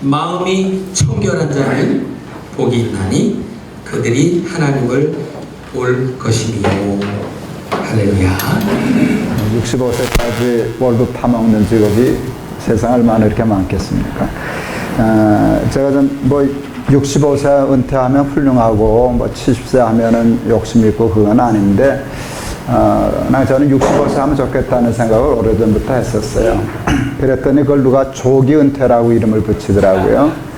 마음이 청결한 자는 복이 있나니 그들이 하나님을 볼 것이며. 할렐루야. 65세까지 월급 타먹는 직업이 세상에 얼마나 이렇게 많겠습니까? 제가 좀 65세 은퇴하면 훌륭하고 70세 하면은 욕심 있고 그건 아닌데, 저는 65세 하면 좋겠다는 생각을 오래전부터 했었어요. 그랬더니 그걸 누가 조기 은퇴라고 이름을 붙이더라고요.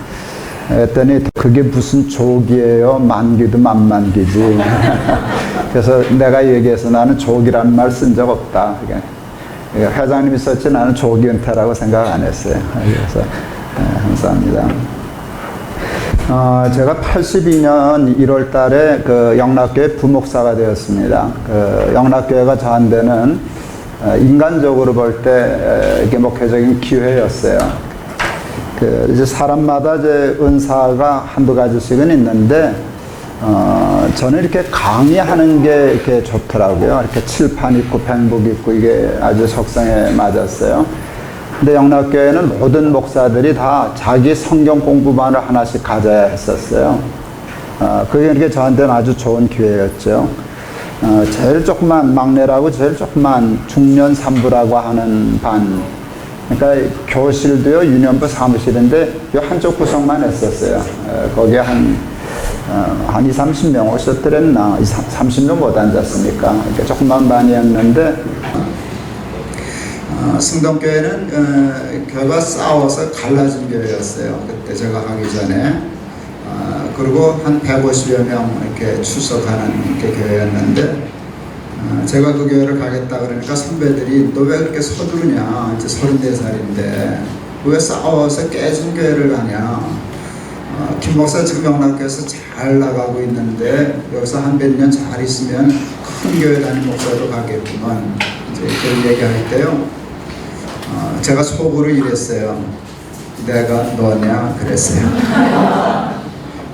했더니 그게 무슨 조기예요? 만기도 만만기지. 그래서 내가 얘기해서 나는 조기라는 말 쓴 적 없다. 회장님이 썼지 나는 조기 은퇴라고 생각 안 했어요. 그래서 감사합니다. 제가 82년 1월 달에 그 영락교회 부목사가 되었습니다. 그 영락교회가 저한테는 인간적으로 볼 때 이게 목회적인 기회였어요. 이제 사람마다 이제 은사가 한두 가지씩은 있는데, 저는 이렇게 강의하는 게 이렇게 좋더라고요. 이렇게 칠판 있고 뱅북 있고 이게 아주 적성에 맞았어요. 근데 영락교회는 모든 목사들이 다 자기 성경 공부반을 하나씩 가져야 했었어요. 그게 이렇게 저한테는 아주 좋은 기회였죠. 제일 조그만 막내라고 제일 조그만 중년 산부라고 하는 반. 그러니까 교실도요, 유년부 사무실인데 요 한쪽 구석만 했었어요. 거기에 한 20, 30명 오셨더랬나? 30명 못 앉았으니까. 이렇게 조그만 반이었는데, 승동교회는 교회가 싸워서 갈라진 교회였어요. 그때 제가 가기 전에. 그리고 한 150여 명 이렇게 출석하는 이렇게 교회였는데, 제가 그 교회를 가겠다 그러니까 선배들이 너 왜 그렇게 서두르냐? 이제 34살인데 왜 싸워서 깨진 교회를 가냐? 김 목사 지금 영락교회에서 잘 나가고 있는데 여기서 한 몇 년 잘 있으면 큰 교회 다니는 목사로 가겠구만. 이제 그런 얘기할 때요. 제가 속으로 이랬어요. 내가 너냐? 그랬어요.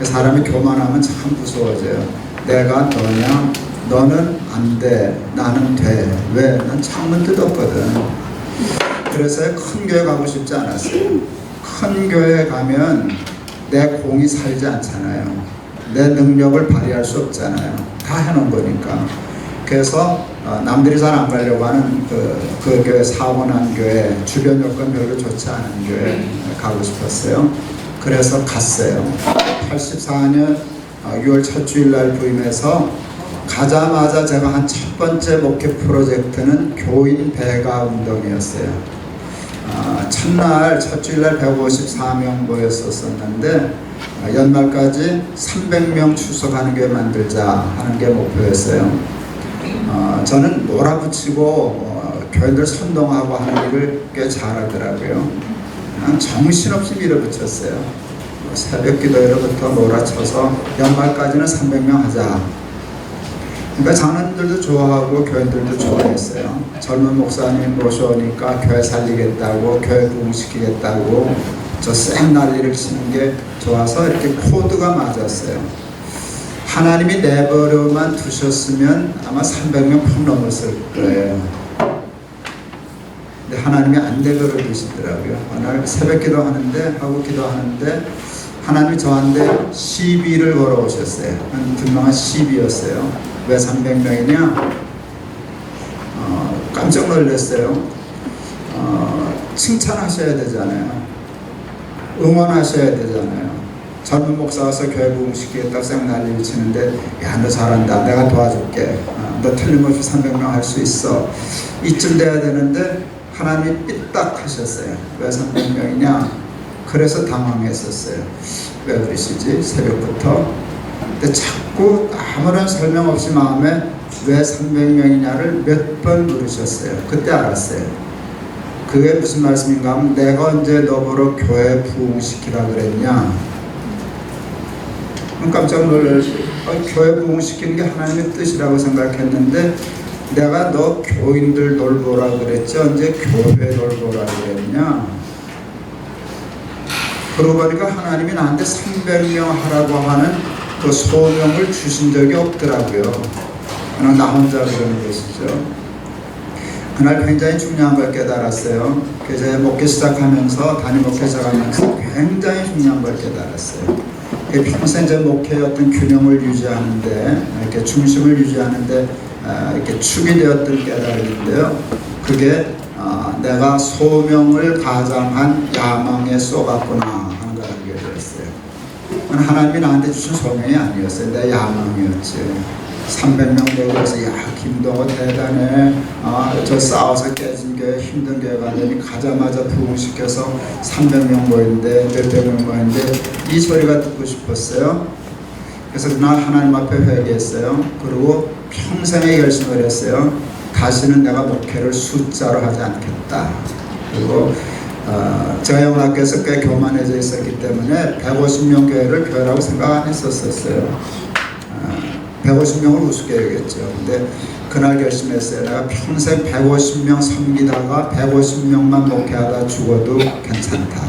사람이 교만하면 참 무서워져요. 내가 너냐? 너는 안 돼. 나는 돼. 왜? 난 창문 뜯었거든. 그래서 큰 교회 가고 싶지 않았어요. 큰 교회 가면 내 공이 살지 않잖아요. 내 능력을 발휘할 수 없잖아요. 다 해놓은 거니까. 그래서 남들이 잘 안 가려고 하는 그 교회, 사고 난 교회, 주변 여건 별로 좋지 않은 교회 가고 싶었어요. 그래서 갔어요. 84년 6월 첫 주일날 부임해서 가자마자 제가 한 첫 번째 목회 프로젝트는 교인 배가 운동이었어요. 첫날 첫 주일날 154명 모였었는데 연말까지 300명 출석하는 게 만들자 하는 게 목표였어요. 저는 몰아붙이고 교인들 선동하고 하는 일을 꽤 잘하더라고요. 그냥 정신없이 밀어붙였어요. 새벽 기도회로부터 몰아쳐서 연말까지는 300명 하자. 그러니까 장로님들도 좋아하고 교인들도 좋아했어요. 젊은 목사님 모셔오니까 교회 살리겠다고, 교회 부흥시키겠다고 저 쌩 난리를 치는 게 좋아서 이렇게 코드가 맞았어요. 하나님이 내버려만 두셨으면 아마 300명 푹 넘었을 거예요. 근데 하나님이 안 내버려 두시더라고요. 어느 날 새벽 기도하는데 하나님이 저한테 시비를 걸어오셨어요. 한 분명한 시비였어요. 왜 300명이냐? 깜짝 놀랐어요. 칭찬하셔야 되잖아요. 응원하셔야 되잖아요. 젊은 목사 와서 교회 부흥시키겠다고 쌩 난리를 치는데 야, 너 잘한다. 내가 도와줄게. 너 틀림없이 300명 할 수 있어. 이쯤 돼야 되는데 하나님이 삐딱 하셨어요. 왜 300명이냐? 그래서 당황했었어요. 왜 그러시지? 새벽부터. 근데 자꾸 아무런 설명 없이 마음에 왜 300명이냐를 몇 번 물으셨어요. 그때 알았어요. 그게 무슨 말씀인가 하면 내가 언제 너보러 교회 부흥시키라 그랬냐? 깜짝 놀랐어요. 교회 부흥시키는 게 하나님의 뜻이라고 생각했는데 내가 너 교인들 돌보라 그랬지 언제 교회 돌보라 그랬냐? 그러고 보니까 하나님이 나한테 300명 하라고 하는 그 소명을 주신 적이 없더라고요. 나 혼자 그러는 것이죠. 그날 굉장히 중요한 걸 깨달았어요. 그래서 목회 시작하면서 담임 목회 시작하면서 굉장히 중요한 걸 깨달았어요. 평생 제 목회의 어떤 균형을 유지하는데 이렇게 중심을 유지하는데 이렇게 축이 되었던 깨달음인데요. 그게 내가 소명을 가장한 야망에 쏘갔구나 하는 걸 알게 되었어요. 하나님이 나한테 주신 소명이 아니었어요. 내 야망이었지. 300명 되고서 야 김동호 대단해. 저 싸워서 깨진 교회 힘든 교회가 아니니 가자마자 부흥시켜서 300명 모였는데 몇백 명 모였는데 이 소리가 듣고 싶었어요. 그래서 그날 하나님 앞에 회개했어요. 그리고 평생의 결심을 했어요. 다시는 내가 목회를 숫자로 하지 않겠다. 그리고 제가 영락교에서 꽤 교만해져 있었기 때문에 150명 교회를 교회라고 생각 안 했었어요. 150명을 우습게 여겼죠. 근데 그날 결심했어요. 내가 평생 150명 섬기다가 150명만 목회하다 죽어도 괜찮다.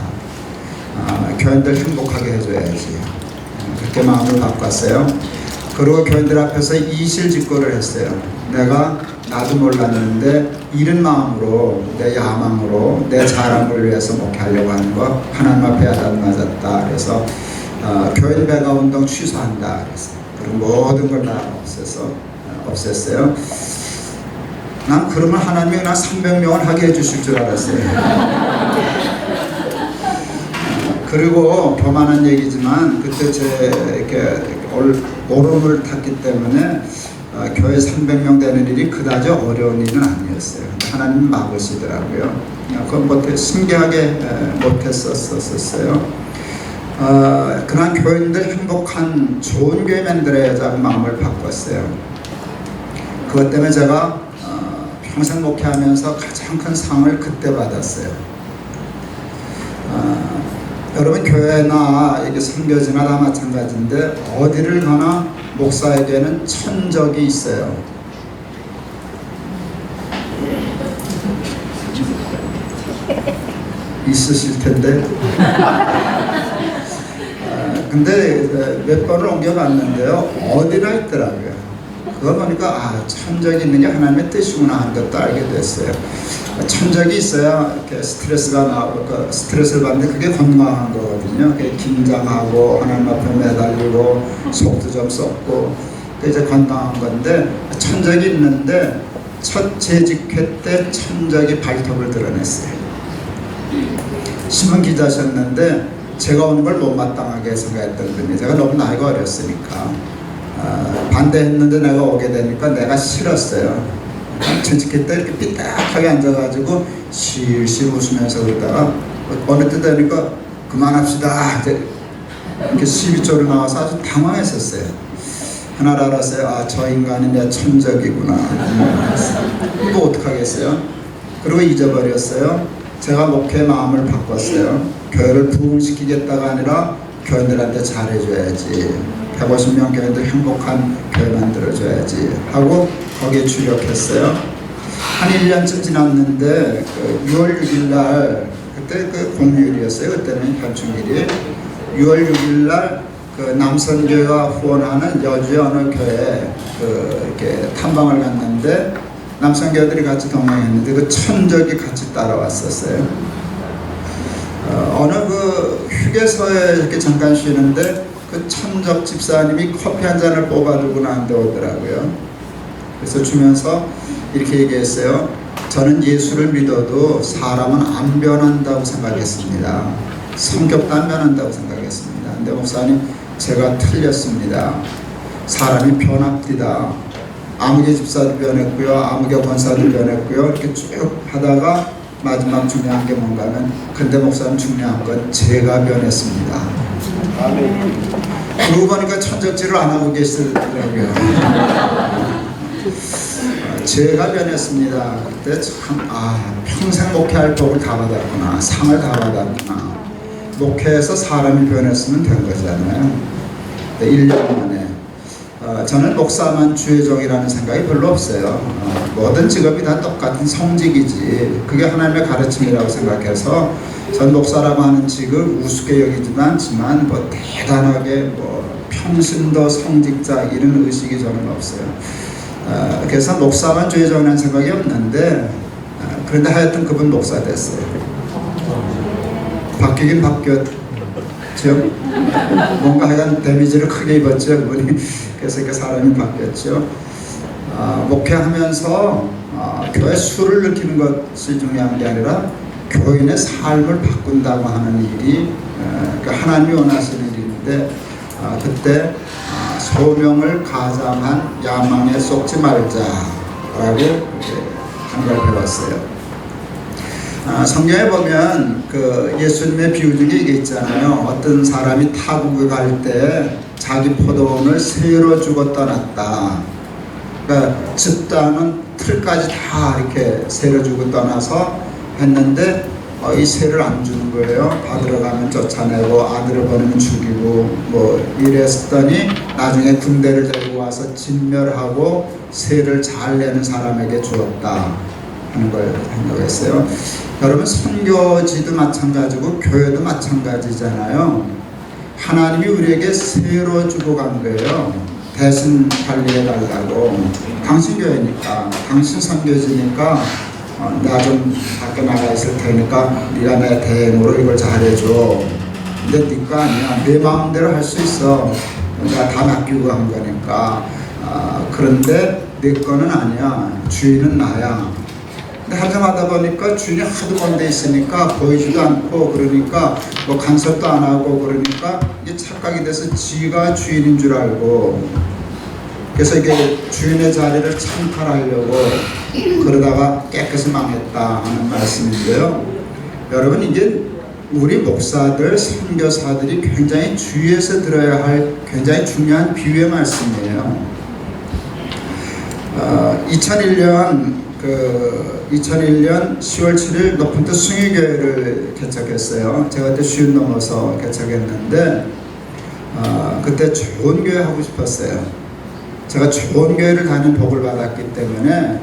교인들 행복하게 해줘야지. 그렇게 마음을 바꿨어요. 그리고 교인들 앞에서 이실직고를 했어요. 내가 나도 몰랐는데 이른 마음으로 내 야망으로 내 자랑을 위해서 목회하려고 하는 거 하나님 앞에 야단 맞았다. 그래서 교인 배가 운동 취소한다. 그랬어요. 그리고 모든 걸 다 없앴어요. 난 그러면 하나님이 나 300명을 하게 해주실 줄 알았어요. 그리고 교만한 얘기지만 그때 제 이렇게 오름을 탔기 때문에 교회 300명 되는 일이 그다지 어려운 일은 아니었어요. 하나님 막으시더라고요. 그건 신기하게 못했었어요. 그런 교인들 행복한 좋은 교회 만들어야지 마음을 바꿨어요. 그것 때문에 제가 평생 목회하면서 가장 큰 상을 그때 받았어요. 여러분 교회나 이게 선교지나 다 마찬가지인데 어디를 가나 목사에게는 천적이 있어요. 있으실 텐데. 근데 몇 번을 옮겨봤는데요. 어디나 있더라고요. 그거 보니까 천적이 있는 게 하나님의 뜻이구나 하는 것도 알게 됐어요. 천적이 있어야 이렇게 스트레스를 받는데 그게 건강한 거거든요. 그게 긴장하고 하나님 앞에 매달리고 속도 좀 썩고 이제 건강한 건데 천적이 있는데 첫 재직회 때 천적이 발톱을 드러냈어요. 신문 기자셨는데 제가 오는 걸 못마땅하게 생각했던 분이 제가 너무 나이가 어렸으니까 반대했는데 내가 오게 되니까 내가 싫었어요. 전직회 때 이렇게 삐딱하게 앉아가지고 실실 웃으면서 그러다가 어느 때 되니까 그만합시다 이렇게 12조로 나와서 아주 당황했었어요. 하나를 알았어요. 저 인간이 내 천적이구나. 이거 어떡하겠어요. 그리고 잊어버렸어요. 제가 목회의 마음을 바꿨어요. 교회를 부흥시키겠다가 아니라 교인들한테 잘해줘야지. 150명 교인들 행복한 교회 만들어줘야지 하고 거기에 주력했어요. 한 1년쯤 지났는데 6월 6일 날 그때 공휴일이었어요. 그때는 현충일이 6월 6일 날 남선교회가 후원하는 여주의 어느 교회에 이렇게 탐방을 갔는데 남성교들이 같이 동행했는데 그 천적이 같이 따라왔었어요. 어느 휴게소에 이렇게 잠깐 쉬는데 그 천적 집사님이 커피 한 잔을 뽑아들고 나한테 오더라고요. 그래서 주면서 이렇게 얘기했어요. 저는 예수를 믿어도 사람은 안 변한다고 생각했습니다. 성격도 안 변한다고 생각했습니다. 근데 목사님 제가 틀렸습니다. 사람이 변합니다. 아무개 집사도 변했고요. 아무개 권사도 변했고요. 이렇게 쭉 하다가 마지막 중요한 게 뭔가 하면 근데 목사님 중요한 건 제가 변했습니다. 그러고 보니까 천적질을 안 하고 계시더라고요. 제가 변했습니다. 그때 참 평생 목회할 법을 다 받았구나. 상을 다 받았구나. 목회에서 사람이 변했으면 된 거잖아요. 1년 만에 저는 목사만 주의종이라는 생각이 별로 없어요. 모든 직업이 다 똑같은 성직이지 그게 하나님의 가르침이라고 생각해서 전 목사라고 하는 직을 우습게 여기지도 않지만 뭐 대단하게 평신도 성직자 이런 의식이 저는 없어요. 그래서 목사만 주의종이라는 생각이 없는데 그런데 하여튼 그분 목사 됐어요. 바뀌긴 바뀌었죠. 뭔가 하여간 데미지를 크게 입었죠. 그분이. 그래서 이렇게 사람이 바뀌었죠. 목회하면서 교회 수를 느끼는 것이 중요한 게 아니라 교인의 삶을 바꾼다고 하는 일이 하나님이 원하시는 일인데 그때 소명을 가장한 야망에 쏟지 말자라고 한 걸 배웠어요. 성경에 보면 그 예수님의 비유 중에 이게 있잖아요. 어떤 사람이 타국에 갈 때 자기 포도원을 새로 주고 떠났다. 그러니까 집단은 틀까지 다 이렇게 새로 주고 떠나서 했는데 이 새를 안 주는 거예요. 받으러 가면 쫓아내고 아들을 보내면 죽이고 뭐 이랬더니 나중에 군대를 데리고 와서 진멸하고 새를 잘 내는 사람에게 주었다 하는 걸 생각했어요. 여러분 선교지도 마찬가지고 교회도 마찬가지잖아요. 하나님이 우리에게 새로 주고 간 거예요. 대신 관리해 달라고. 당신 교회니까, 당신 선교지니까 나 좀 밖에 나가 있을 테니까 네가 내 대행으로 이걸 잘해줘. 근데 네가 아니야. 내 마음대로 할 수 있어. 내가 다 맡기고 한 거니까. 그런데 내 거는 아니야. 주인은 나야. 근데 하다 보니까 주인이 하도 먼 데 있으니까 보이지도 않고 그러니까 뭐 간섭도 안 하고 그러니까 이게 착각이 돼서 지가 주인인 줄 알고 그래서 이게 주인의 자리를 찬탈하려고 그러다가 깨끗이 망했다 하는 말씀인데요. 여러분 이게 우리 목사들, 선교사들이 굉장히 주의해서 들어야 할 굉장히 중요한 비유의 말씀이에요. 2001년 10월 7일 높은터 숭의교회를 개척했어요. 제가 그때 50 넘어서 개척했는데 그때 좋은 교회 하고 싶었어요. 제가 좋은 교회를 다닌 복을 받았기 때문에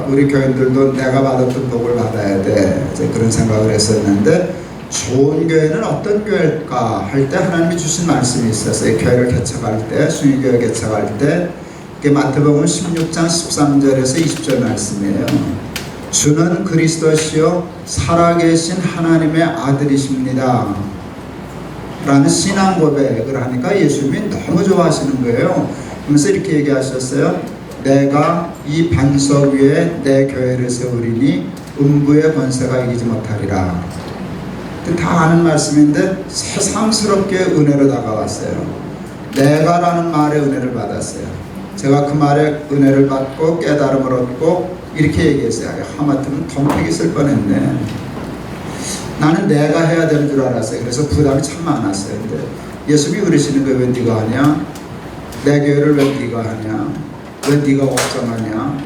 우리 교인들도 내가 받았던 복을 받아야 돼 이제 그런 생각을 했었는데 좋은 교회는 어떤 교회일까 할 때 하나님이 주신 말씀이 있었어요. 교회를 개척할 때 숭의교회 개척할 때 그게 마태복음 16장 13절에서 20절 말씀이에요. 주는 그리스도시요 살아계신 하나님의 아들이십니다 라는 신앙 고백을 하니까 예수님이 너무 좋아하시는 거예요. 그러면서 이렇게 얘기하셨어요. 내가 이 반석 위에 내 교회를 세우리니 음부의 권세가 이기지 못하리라. 다 아는 말씀인데 새삼스럽게 은혜로 다가왔어요. 내가라는 말에 은혜를 받았어요. 제가 그 말에 은혜를 받고 깨달음을 얻고 이렇게 얘기했어요. 하마터면 덤태기 쓸 뻔했네. 나는 내가 해야 되는 줄 알았어요. 그래서 부담이 참 많았어요. 근데 예수님이 그러시는 거예요. 왜 네가 하냐? 내 교회를 왜 네가 하냐? 왜 네가 걱정하냐?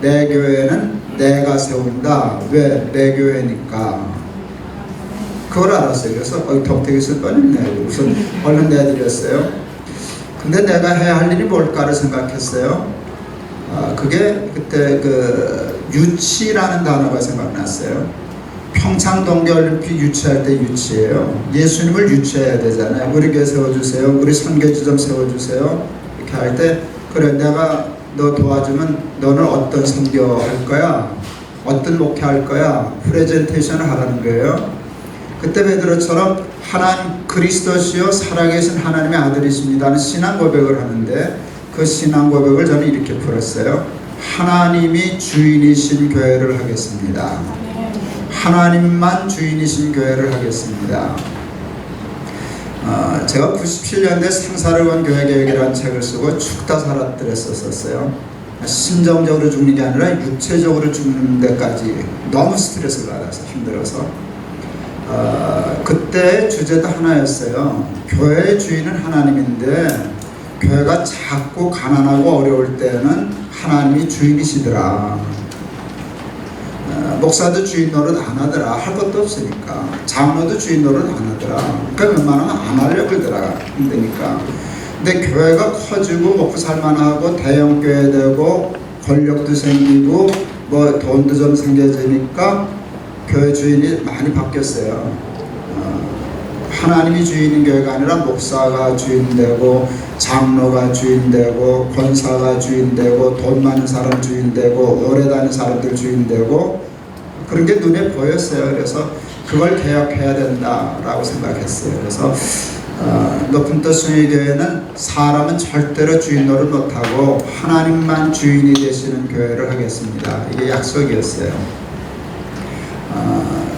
내 교회는 내가 세운다. 왜? 내 교회니까. 그걸 알았어요. 그래서 덤태기 쓸 뻔했네. 우선 얼른 내드렸어요. 근데 내가 해야 할 일이 뭘까를 생각했어요. 그게 그때 그 유치라는 단어가 생각났어요. 평창 동계올림픽 유치할 때 유치예요. 예수님을 유치해야 되잖아요. 우리 교회 세워주세요. 우리 선교지 좀 세워주세요. 이렇게 할 때 그래 내가 너 도와주면 너는 어떤 선교할 거야? 어떤 목회할 거야? 프레젠테이션을 하라는 거예요. 그때 베드로처럼 하나님 그리스도시요 살아계신 하나님의 아들이십니다는 신앙 고백을 하는데 그 신앙 고백을 저는 이렇게 풀었어요. 하나님이 주인이신 교회를 하겠습니다. 하나님만 주인이신 교회를 하겠습니다. 제가 97년대 생사를 건 교회계획이라는 책을 쓰고 죽다 살았더래 썼었어요. 심정적으로 죽는 게 아니라 육체적으로 죽는 데까지 너무 스트레스를 받아서 힘들어서 그때 주제도 하나였어요. 교회의 주인은 하나님인데 교회가 작고 가난하고 어려울 때는 하나님이 주인이시더라. 목사도 주인 노릇 안 하더라. 할 것도 없으니까. 장로도 주인 노릇 안 하더라. 그러니까 웬만하면 안 하려고 그러더라. 힘드니까. 근데 교회가 커지고 먹고 살만하고 대형 교회 되고 권력도 생기고 뭐 돈도 좀 생겨지니까 교회 주인이 많이 바뀌었어요. 하나님이 주인인 교회가 아니라 목사가 주인되고 장로가 주인되고 권사가 주인되고 돈 많은 사람 주인되고 오래 다닌 사람들 주인되고 그런 게 눈에 보였어요. 그래서 그걸 개혁해야 된다라고 생각했어요. 그래서 높은 뜻 순위교회는 사람은 절대로 주인 노릇 못하고 하나님만 주인이 되시는 교회를 하겠습니다. 이게 약속이었어요.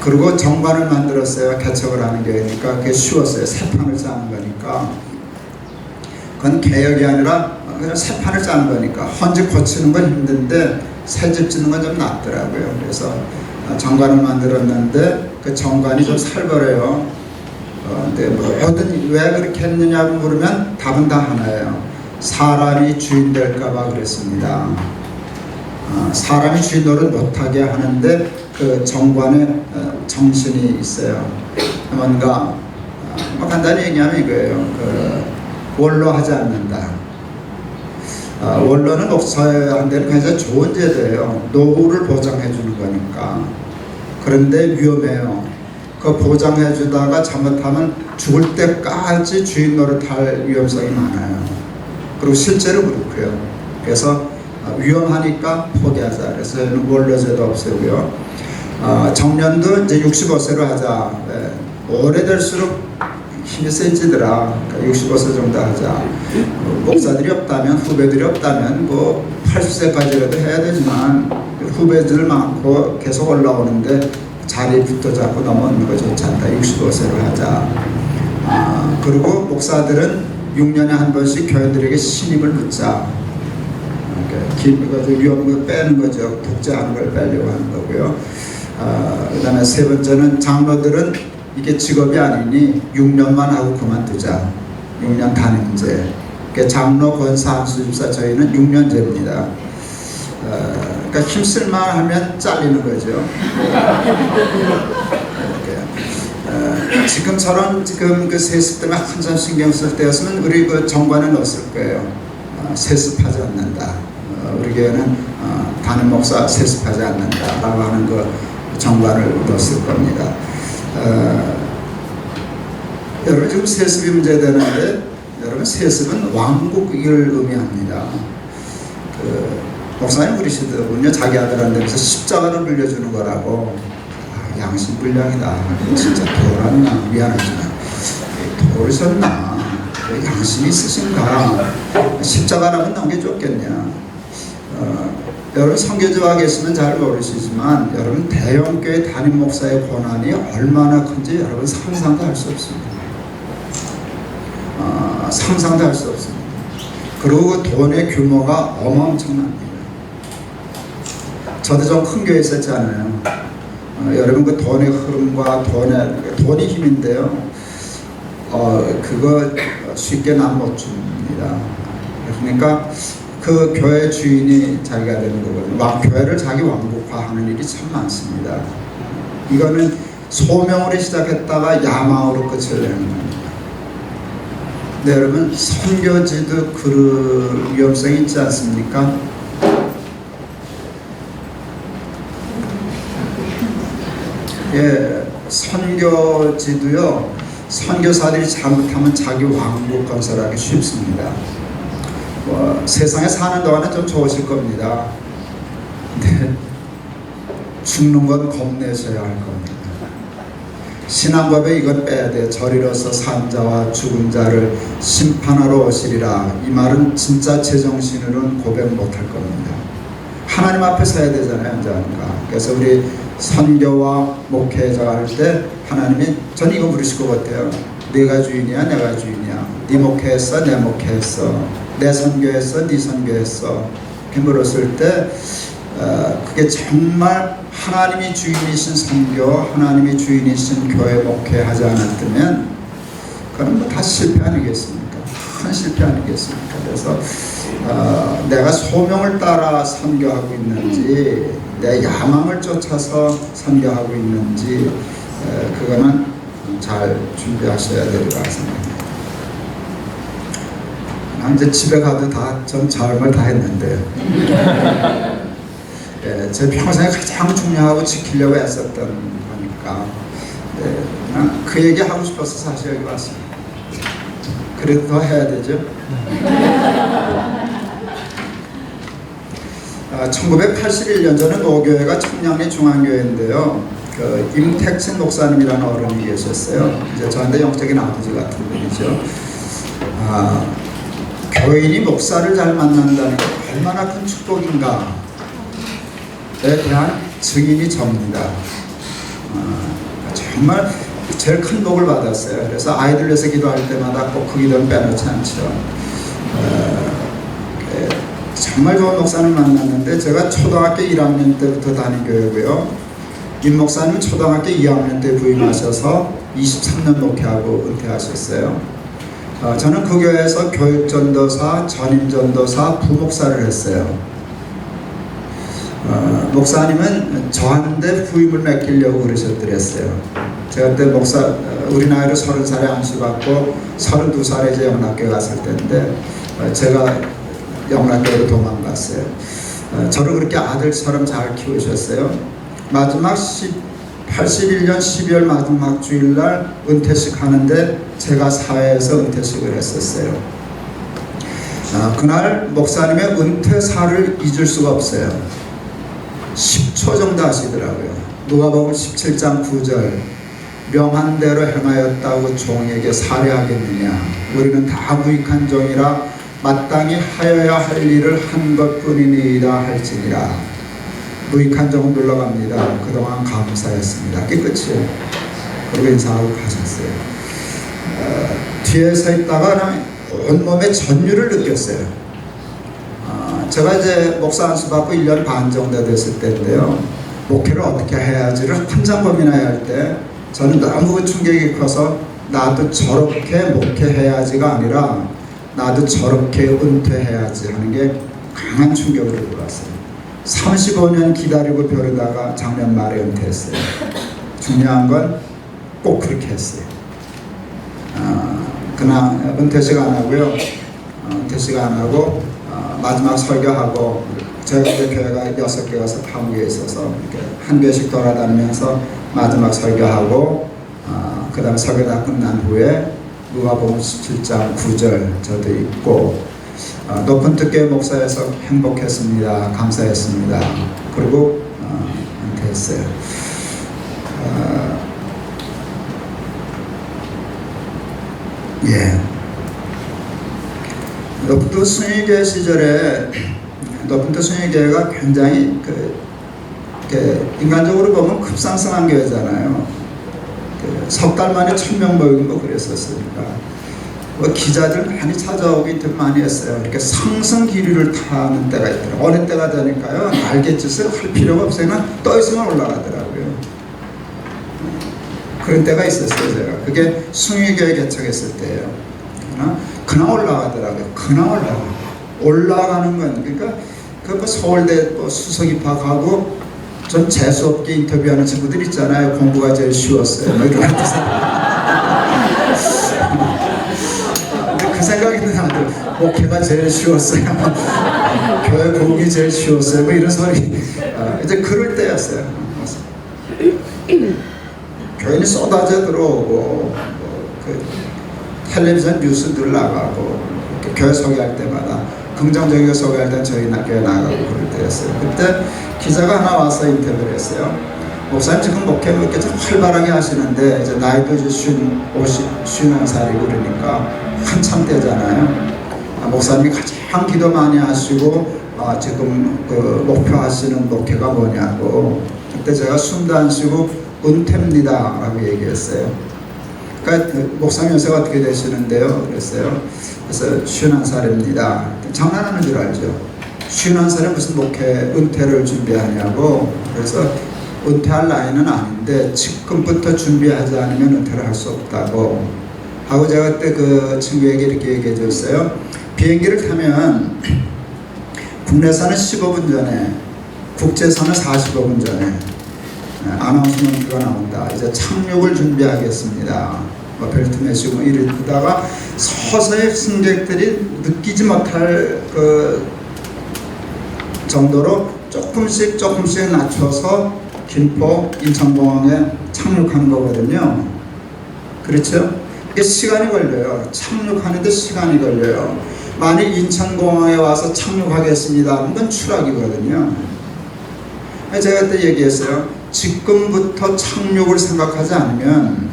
그리고 정관을 만들었어요. 개척을 하는 교회니까 그게 쉬웠어요. 새 판을 짜는 거니까. 그건 개혁이 아니라 그냥 새 판을 짜는 거니까. 헌집 고치는 건 힘든데 새 집 짓는 건 좀 낫더라고요. 그래서 정관을 만들었는데 그 정관이 좀 살벌해요. 근데 모든 왜 그렇게 했느냐고 물으면 답은 다 하나예요. 사람이 주인 될까봐 그랬습니다. 사람이 주인 노릇 못하게 하는데 그 정관의 정신이 있어요. 뭔가 간단히 얘기하면 이거예요. 원로 하지 않는다. 원로는 목사한테는 굉장히 좋은 제도예요. 노후를 보장해 주는 거니까. 그런데 위험해요. 그 보장해 주다가 잘못하면 죽을 때까지 주인 노릇할 위험성이 많아요. 그리고 실제로 그렇고요. 그래서 위험하니까 포기하자. 그래서 저는 원로제도 없애고요. 정년도 이제 65세로 하자. 오래될수록 힘이 세지더라. 그러니까 65세 정도 하자. 목사들이 없다면, 후배들이 없다면 뭐 80세까지라도 해야 되지만 후배들 많고 계속 올라오는데 자리 붙어잡고 넘어오는 거 좋지 않다. 65세로 하자. 그리고 목사들은 6년에 한 번씩 교회들에게 신임을 묻자. 위험을 빼는 거죠. 독재하는 걸 빼려고 하는 거고요. 그 다음에 세 번째는 장로들은 이게 직업이 아니니 6년만 하고 그만두자. 6년 단임제. 장로, 권사, 수집사 저희는 6년제입니다. 그러니까 힘쓸만 하면 잘리는 거죠. 지금처럼 그 세습 때문에 한참 신경 쓸 때였으면 우리 그 정관에 넣었을 거예요. 세습하지 않는다. 우리 교회는 담임 목사 세습하지 않는다라고 하는 그 정관을 넣었을 겁니다. 여러분 지금 세습이 문제되는데 여러분 세습은 왕국을 의미합니다. 목사님 그러시더군요. 자기 아들한테서 십자가를 물려주는 거라고. 양심 불량이다. 진짜 돌았나 미안하지만 돌으셨나 양심이 있으신가. 십자가라면 넘겨 줬겠냐. 여러분 선교지와 계시면 잘 모르시지만 여러분 대형교회 담임 목사의 고난이 얼마나 큰지 여러분 상상도 할 수 없습니다. 상상도 할 수 없습니다. 그리고 그 돈의 규모가 어마어마합니다. 저도 좀 큰 교회 있었잖아요. 여러분 그 돈의 흐름과 돈이 힘인데요. 그거 쉽게 남 못 줍니다. 그러니까 그 교회 주인이 자기가 되는 거거든요. 교회를 자기 왕국화하는 일이 참 많습니다. 이거는 소명으로 시작했다가 야망으로 끝을 내는 겁니다. 네, 여러분 선교지도 그 위험성이 있지 않습니까? 예, 선교지도요. 선교사들이 잘못하면 자기 왕국 건설하기 쉽습니다. 세상에 사는 동안은 좀 좋으실 겁니다. 근데 죽는 건 겁내셔야 할 겁니다. 신앙법에 이건 빼야 돼. 저리로서 산 자와 죽은 자를 심판하러 오시리라. 이 말은 진짜 제정신으로는 고백 못할 겁니다. 하나님 앞에 서야 되잖아요. 언제니까. 그래서 우리 선교와 목회자가 할 때 하나님이 전 이거 물으실 것 같아요. 네가 주인이야 내가 주인이야. 네 목회했어 내 목회했어. 내 선교했어 네 선교했어. 이렇게 물었을 때 그게 정말 하나님이 주인이신 선교, 하나님이 주인이신 교회 목회하지 않았다면 그건 뭐 다 실패 아니겠습니까? 큰 실패 아니겠습니까? 그래서 내가 소명을 따라 선교하고 있는지 내 야망을 쫓아서 선교하고 있는지 그거는 잘 준비하셔야 될 것 같습니다. 이제 집에 가도 다 전 자음을 다 했는데 제 평생에 가장 중요하고 지키려고 애썼던 거니까 그냥 그 얘기 하고 싶어서 사실 여기 왔습니다. 그래도 더 해야 되죠. 1981년 저는 노교회가 청량리 중앙교회인데요. 그 임택진 목사님이라는 어른이 계셨어요. 이제 저한테 영적인 아버지 같은 분이죠. 교인이 목사를 잘 만난다는 게 얼마나 큰 축복인가에 대한 증인이 접니다. 정말 제일 큰 복을 받았어요. 그래서 아이들 위해서 기도할 때마다 꼭 그 기도는 빼놓지 않죠. 정말 좋은 목사를 만났는데, 제가 초등학교 1학년 때부터 다닌 교회고요. 임 목사님은 초등학교 2학년 때 부임하셔서 23년 목회하고 은퇴하셨어요. 저는 그 교회에서 교육전도사, 전임전도사, 부목사를 했어요. 목사님은 저한테 부임을 맡기려고 그러셨더랬어요. 제가 그때 우리 나이로 30살에 안수받고 32살에 이제 영락교회 갔을 때인데, 제가 영락교회로 도망갔어요. 저를 그렇게 아들처럼 잘 키우셨어요. 마지막 81년 12월 마지막 주일날 은퇴식 하는데 제가 사회에서 은퇴식을 했었어요. 그날 목사님의 은퇴사를 잊을 수가 없어요. 10초 정도 하시더라고요. 누가복음 17장 9절, 명한 대로 행하였다고 종에게 살해하겠느냐. 우리는 다 무익한 종이라 마땅히 하여야 할 일을 한 것뿐이니이다 할지니라. 무익한 종은 놀러갑니다. 그동안 감사했습니다. 깨끗이 그리고 인사하고 가셨어요. 뒤에 서 있다가 온몸에 전율을 느꼈어요. 제가 이제 목사 안수 받고 1년 반 정도 됐을 때인데요. 목회를 어떻게 해야지를 한참 고민해야 할 때, 저는 너무 충격이 커서 나도 저렇게 목회해야지가 아니라 나도 저렇게 은퇴해야지 하는 게 강한 충격을 들어왔어요. 35년 기다리고 벼르다가 작년 말에 은퇴했어요. 중요한 건 꼭 그렇게 했어요. 그냥 은퇴식 안 하고요. 은퇴식 안 하고 마지막 설교하고, 제가 이제 교회가 6개가서 파무에 있어서 이렇게 한 교회씩 돌아다니면서 마지막 설교하고, 그 다음에 설교 다 끝난 후에 누가복음 17장 9절 저도 읽고, 높은 뜻교회 목사에서 행복했습니다. 감사했습니다. 그리고 은퇴했어요. 높은 뜻 순위교회 시절에 높은 뜻 순위교회가 굉장히 인간적으로 보면 급상승한 교회잖아요. 석 달 만에 1000명 모이고 뭐 그랬었으니까 기자들 많이 찾아오고 인터뷰 많이 했어요. 이렇게 상승 기류를 타는 때가 있더라고요. 어느 때가 되니까요, 날갯짓을 할 필요가 없어요. 그냥 떠 있으면 올라가더라고요. 그런 때가 있었어요. 제가 그게 숭의교회 개척했을 때예요. 그냥 올라가더라고요. 그냥 올라가는 건, 그러니까 그 서울대 수석 입학하고 좀 재수없게 인터뷰하는 친구들 있잖아요. 공부가 제일 쉬웠어요. 뭐 이런 그 생각이 나도 목회가 제일 쉬웠어요. 교회 공이 제일 쉬웠어요. 뭐 이런 소리. 이제 그럴 때였어요. 교인이 쏟아져 들어오고, 텔레비전 뉴스 늘 나가고, 교회 소개할 때마다 긍정적이게 소개할 때 저희 교회 나가고 그럴 때였어요. 그때 기자가 하나 와서 인터뷰를 했어요. 목사님 지금 목회 이렇게 좀 활발하게 하시는데 이제 나이도 이제 51살이고 그러니까 한참 때잖아요. 목사님이 가장 기도 많이 하시고 지금 그 목표하시는 목회가 뭐냐고. 그때 제가 숨도 안 쉬고 은퇴입니다 라고 얘기했어요. 그러니까 목사님 연세가 어떻게 되시는데요? 그랬어요. 그래서 51살입니다. 장난하는 줄 알죠. 51살에 무슨 목회 은퇴를 준비하냐고. 그래서 은퇴할 나이는 아닌데 지금부터 준비하지 않으면 은퇴를 할 수 없다고 하고, 제가 그때 그 친구에게 이렇게 얘기해 줬어요. 비행기를 타면 국내선은 15분 전에, 국제선은 45분 전에 아나운스먼트가 나온다. 이제 착륙을 준비하겠습니다. 벨트 매시고 이러다가 서서히 승객들이 느끼지 못할 그 정도로 조금씩 낮춰서 김포 인천공항에 착륙하는 거거든요. 그렇죠? 이게 시간이 걸려요. 착륙하는데 시간이 걸려요. 만일 인천공항에 와서 착륙하겠습니다 하는 건 추락이거든요. 제가 그때 얘기했어요. 지금부터 착륙을 생각하지 않으면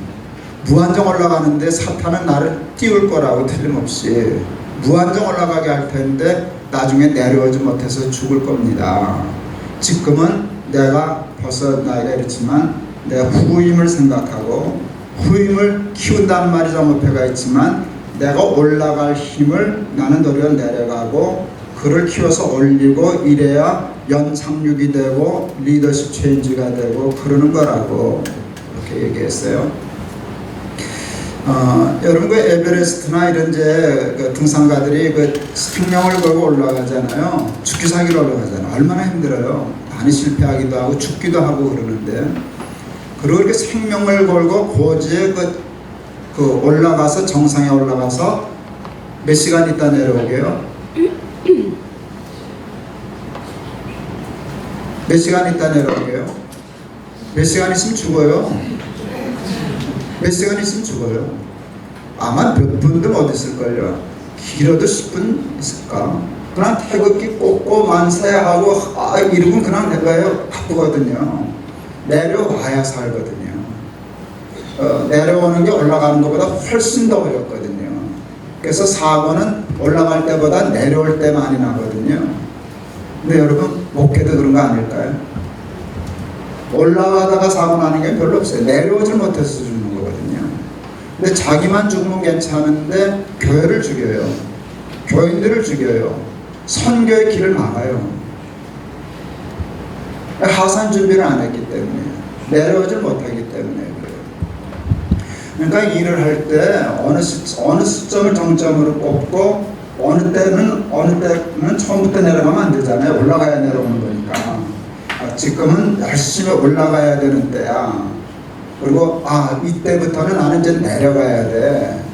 무한정 올라가는데 사탄은 나를 띄울 거라고 틀림없이 무한정 올라가게 할 텐데 나중에 내려오지 못해서 죽을 겁니다. 지금은 내가 벌써 나이가 이렇지만 내 후임을 생각하고 후임을 키운다는 말이 잘못해가 있지만 내가 올라갈 힘을 나는 도리어 내려가고 그를 키워서 올리고 이래야 연착륙이 되고 리더십 체인지가 되고 그러는 거라고 그렇게 얘기했어요. 여러분 그 에베레스트나 이런 그 등산가들이 그 생명을 걸고 올라가잖아요. 죽기 살기로 올라가잖아요. 얼마나 힘들어요. 많이 실패하기도 하고 죽기도 하고 그러는데 그리고 이렇게 생명을 걸고 고지에 그 올라가서 정상에 올라가서 몇 시간 있다 내려오게요? 몇 시간 있다 내려오게요? 몇 시간 있으면 죽어요? 몇 시간 있으면 죽어요? 아마 몇 분도 못 있을걸요? 길어도 10분 있을까? 그냥 태극기 꽂고 만세하고 이러면 그냥 내가요 바쁘거든요. 내려와야 살거든요. 내려오는 게 올라가는 것보다 훨씬 더 어렵거든요. 그래서 사고는 올라갈 때보다 내려올 때 많이 나거든요. 근데 여러분 목회도 그런 거 아닐까요? 올라가다가 사고 나는 게 별로 없어요. 내려오지 못해서 죽는 거거든요. 근데 자기만 죽으면 괜찮은데 교회를 죽여요. 교인들을 죽여요. 선교의 길을 막아요. 하산 준비를 안 했기 때문에 내려오지 못하기 때문에 그래요. 그러니까 일을 할 때 어느 시점을 정점으로 꼽고 어느 때는 처음부터 내려가면 안 되잖아요. 올라가야 내려오는 거니까. 지금은 열심히 올라가야 되는 때야. 그리고 이때부터는 나는 이제 내려가야 돼.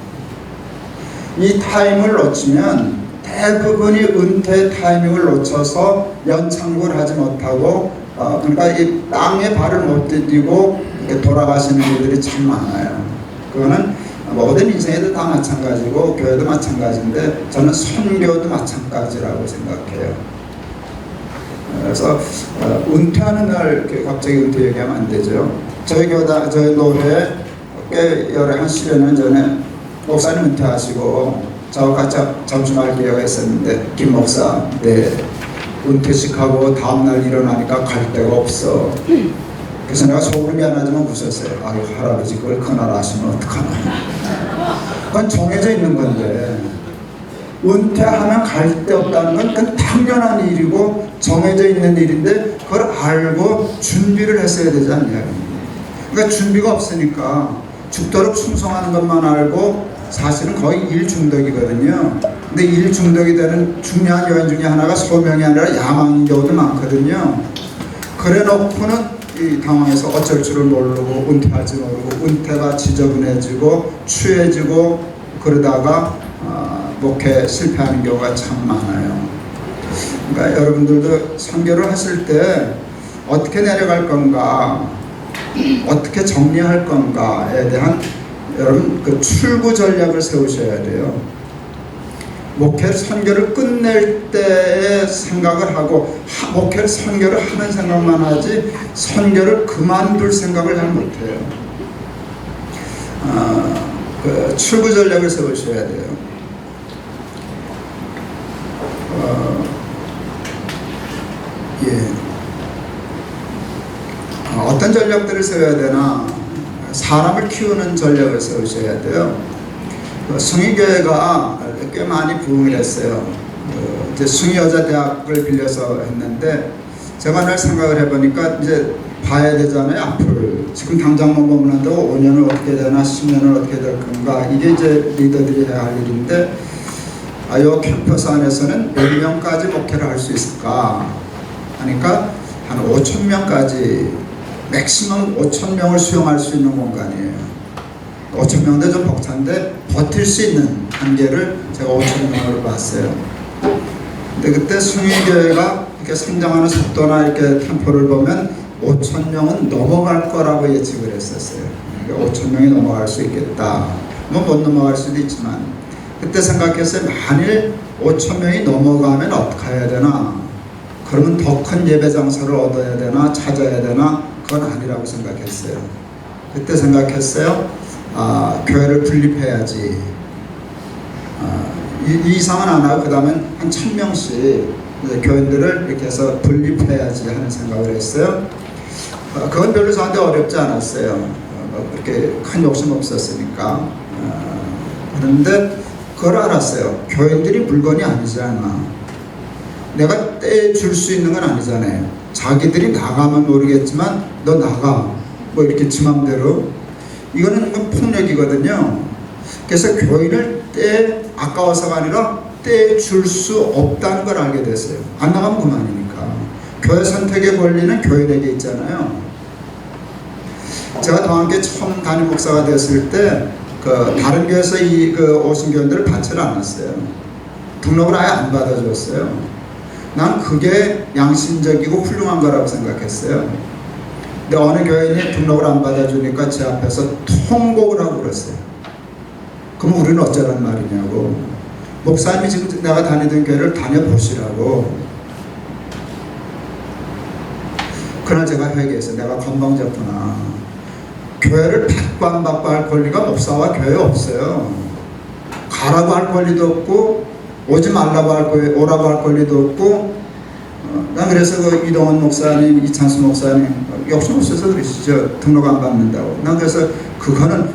이 타임을 놓치면 대부분이 은퇴 타이밍을 놓쳐서 연착륙을 하지 못하고 그러니까 이 땅에 발을 못 디디고 이렇게 돌아가시는 분들이 참 많아요. 그거는 모든 인생에도 다 마찬가지고 교회도 마찬가지인데 저는 선교도 마찬가지라고 생각해요. 그래서 은퇴하는 날 갑자기 은퇴 얘기하면 안 되죠. 저희 노래 꽤 한 10여 년 전에 목사님 은퇴하시고 저와 같이 잠수할 기회가 있었는데 김 목사 은퇴식하고 다음날 일어나니까 갈 데가 없어. 그래서 내가 속으로 미안하지만 웃었어요. 할아버지 그걸 그날 아시면 어떡하나. 그건 정해져 있는 건데 은퇴하면 갈 데 없다는 건 그건 당연한 일이고 정해져 있는 일인데 그걸 알고 준비를 했어야 되지 않냐. 그러니까 준비가 없으니까 죽도록 충성하는 것만 알고 사실은 거의 일 중독이거든요. 근데 일 중독이 되는 중요한 요인 중에 하나가 소명이 아니라 야망인 경우도 많거든요. 그래 놓고는 당황해서 어쩔 줄을 모르고 은퇴할지 모르고 은퇴가 지저분해지고 추해지고 그러다가 목회 실패하는 경우가 참 많아요. 그러니까 여러분들도 선교를 하실 때 어떻게 내려갈 건가, 어떻게 정리할 건가에 대한 여러분 그 출구 전략을 세우셔야 돼요. 목회 선교를 끝낼 때의 생각을 하고 목회 선교를 하는 생각만 하지 선교를 그만둘 생각을 잘 못해요. 그 출구 전략을 세우셔야 돼요. 어떤 전략들을 세워야 되나? 사람을 키우는 전략을 세우셔야 돼요. 숭의교회가 꽤 많이 부흥을 했어요. 이제 숭의여자대학을 빌려서 했는데 제가 늘 생각을 해보니까 이제 봐야 되잖아요. 앞을 지금 당장만 보면 안 되고 5년을 어떻게 되나 10년을 어떻게 될 건가 이게 이제 리더들이 해야 할 일인데 이 캠퍼스 안에서는 몇 명까지 목회를 할 수 있을까 하니까 한 5,000명까지 맥시멈 5,000명을 수용할 수 있는 공간이에요. 5,000명도 좀 벅찬데 버틸 수 있는 한계를 제가 5,000명으로 봤어요. 근데 그때 숭의교회가 이렇게 성장하는 속도나 이렇게 템포를 보면 5,000명은 넘어갈 거라고 예측을 했었어요. 그러니까 5,000명이 넘어갈 수 있겠다. 뭐 못 넘어갈 수도 있지만 그때 생각했어요. 만일 5천 명이 넘어가면 어떻게 해야 되나? 그러면 더 큰 예배 장소를 얻어야 되나? 찾아야 되나? 그건 아니라고 생각했어요. 그때 생각했어요. 교회를 분립해야지. 이 이상은 안 하고 그 다음엔 한 1,000명씩 교인들을 이렇게 해서 분립해야지 하는 생각을 했어요. 그건 별로 저한테 어렵지 않았어요. 그렇게 큰 욕심 없었으니까. 그런데 그걸 알았어요. 교인들이 물건이 아니잖아. 내가 떼줄 수 있는 건 아니잖아요. 자기들이 나가면 모르겠지만 너 나가. 뭐 이렇게 지 맘대로. 이거는 폭력이거든요. 그래서 교인을 아까워서가 아니라 떼줄 수 없다는 걸 알게 됐어요. 안 나가면 그만이니까. 교회 선택의 권리는 교인에게 있잖아요. 제가 동안교회 처음 담임 목사가 됐을 때 다른 교회에서 오신 교인들을 받지를 않았어요. 등록을 아예 안 받아줬어요. 난 그게 양심적이고 훌륭한 거라고 생각했어요. 근데 어느 교인이 등록을 안 받아주니까 제 앞에서 통곡을 하고 그랬어요. 그럼 우리는 어쩌란 말이냐고. 목사님이 지금 내가 다니던 교회를 다녀보시라고. 그날 제가 회개했어요. 내가 건방졌구나. 교회를 받고 안 받고 할 권리가 목사와 교회에 없어요. 가라고 할 권리도 없고 오지 말라고 할 권리, 오라고 할 권리도 없고. 난 그래서 이동원 목사님, 이찬수 목사님 욕심 없어서 그러시죠. 등록 안 받는다고. 난 그래서 그거는